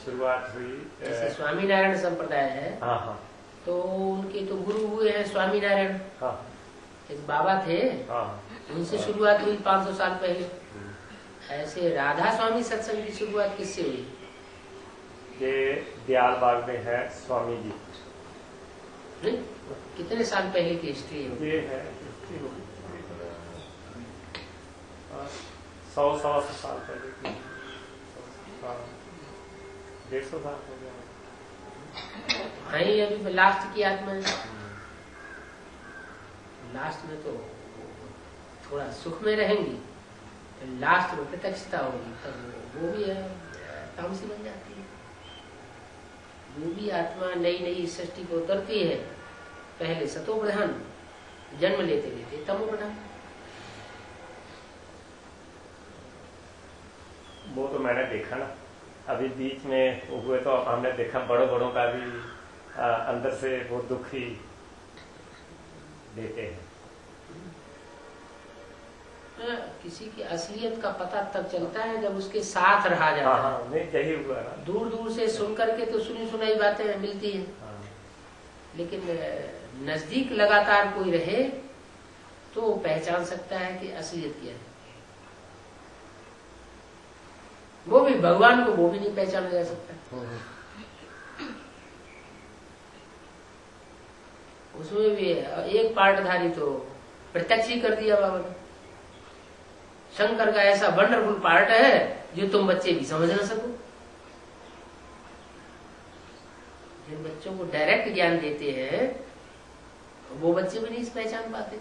शुरुआत हुई जैसे स्वामीनारायण संप्रदाय है। हाँ हाँ, तो उनके तो गुरु हुए हैं स्वामीनारायण। हाँ, एक बाबा थे, हाँ, उनसे शुरुआत हुई 500 साल पहले। ऐसे राधा स्वामी सत्संग की शुरुआत किससे हुई? ये दयाल बाग में है स्वामी जी। नहीं? कितने साल पहले की हिस्ट्री है? ये है 100 साल पहले की, 150 साल हो गया। हाँ, ये अभी लास्ट की आत्मा है। लास्ट में तो थोड़ा सुख में रहेंगी, लास्ट में प्रत्यक्षता होगी, तब वो भी तामसी बन जाती है। वो भी आत्मा नई नई सृष्टि को उतरती है। पहले सतो प्रधान, जन्म लेते लेते तमो प्रधान। वो तो मैंने देखा ना, अभी बीच में हुए तो हमने देखा बड़ों का भी अंदर से वो दुख ही देते हैं। किसी की असलियत का पता तब चलता है जब उसके साथ रहा जाता है। हाँ, नहीं यही हुआ ना। दूर दूर से सुन करके तो सुनी सुनाई बातें मिलती हैं, हाँ। लेकिन नजदीक लगातार कोई रहे तो पहचान सकता है कि असलियत क्या है। वो भी भगवान को वो भी नहीं पहचाना जा सकता। उसमें भी एक पार्टधारी तो प्रत्यक्ष ही कर दिया बाबा ने। शंकर का ऐसा वंडरफुल पार्ट है जो तुम बच्चे भी समझ ना सको। जिन बच्चों को डायरेक्ट ज्ञान देते हैं वो बच्चे भी नहीं पहचान पाते।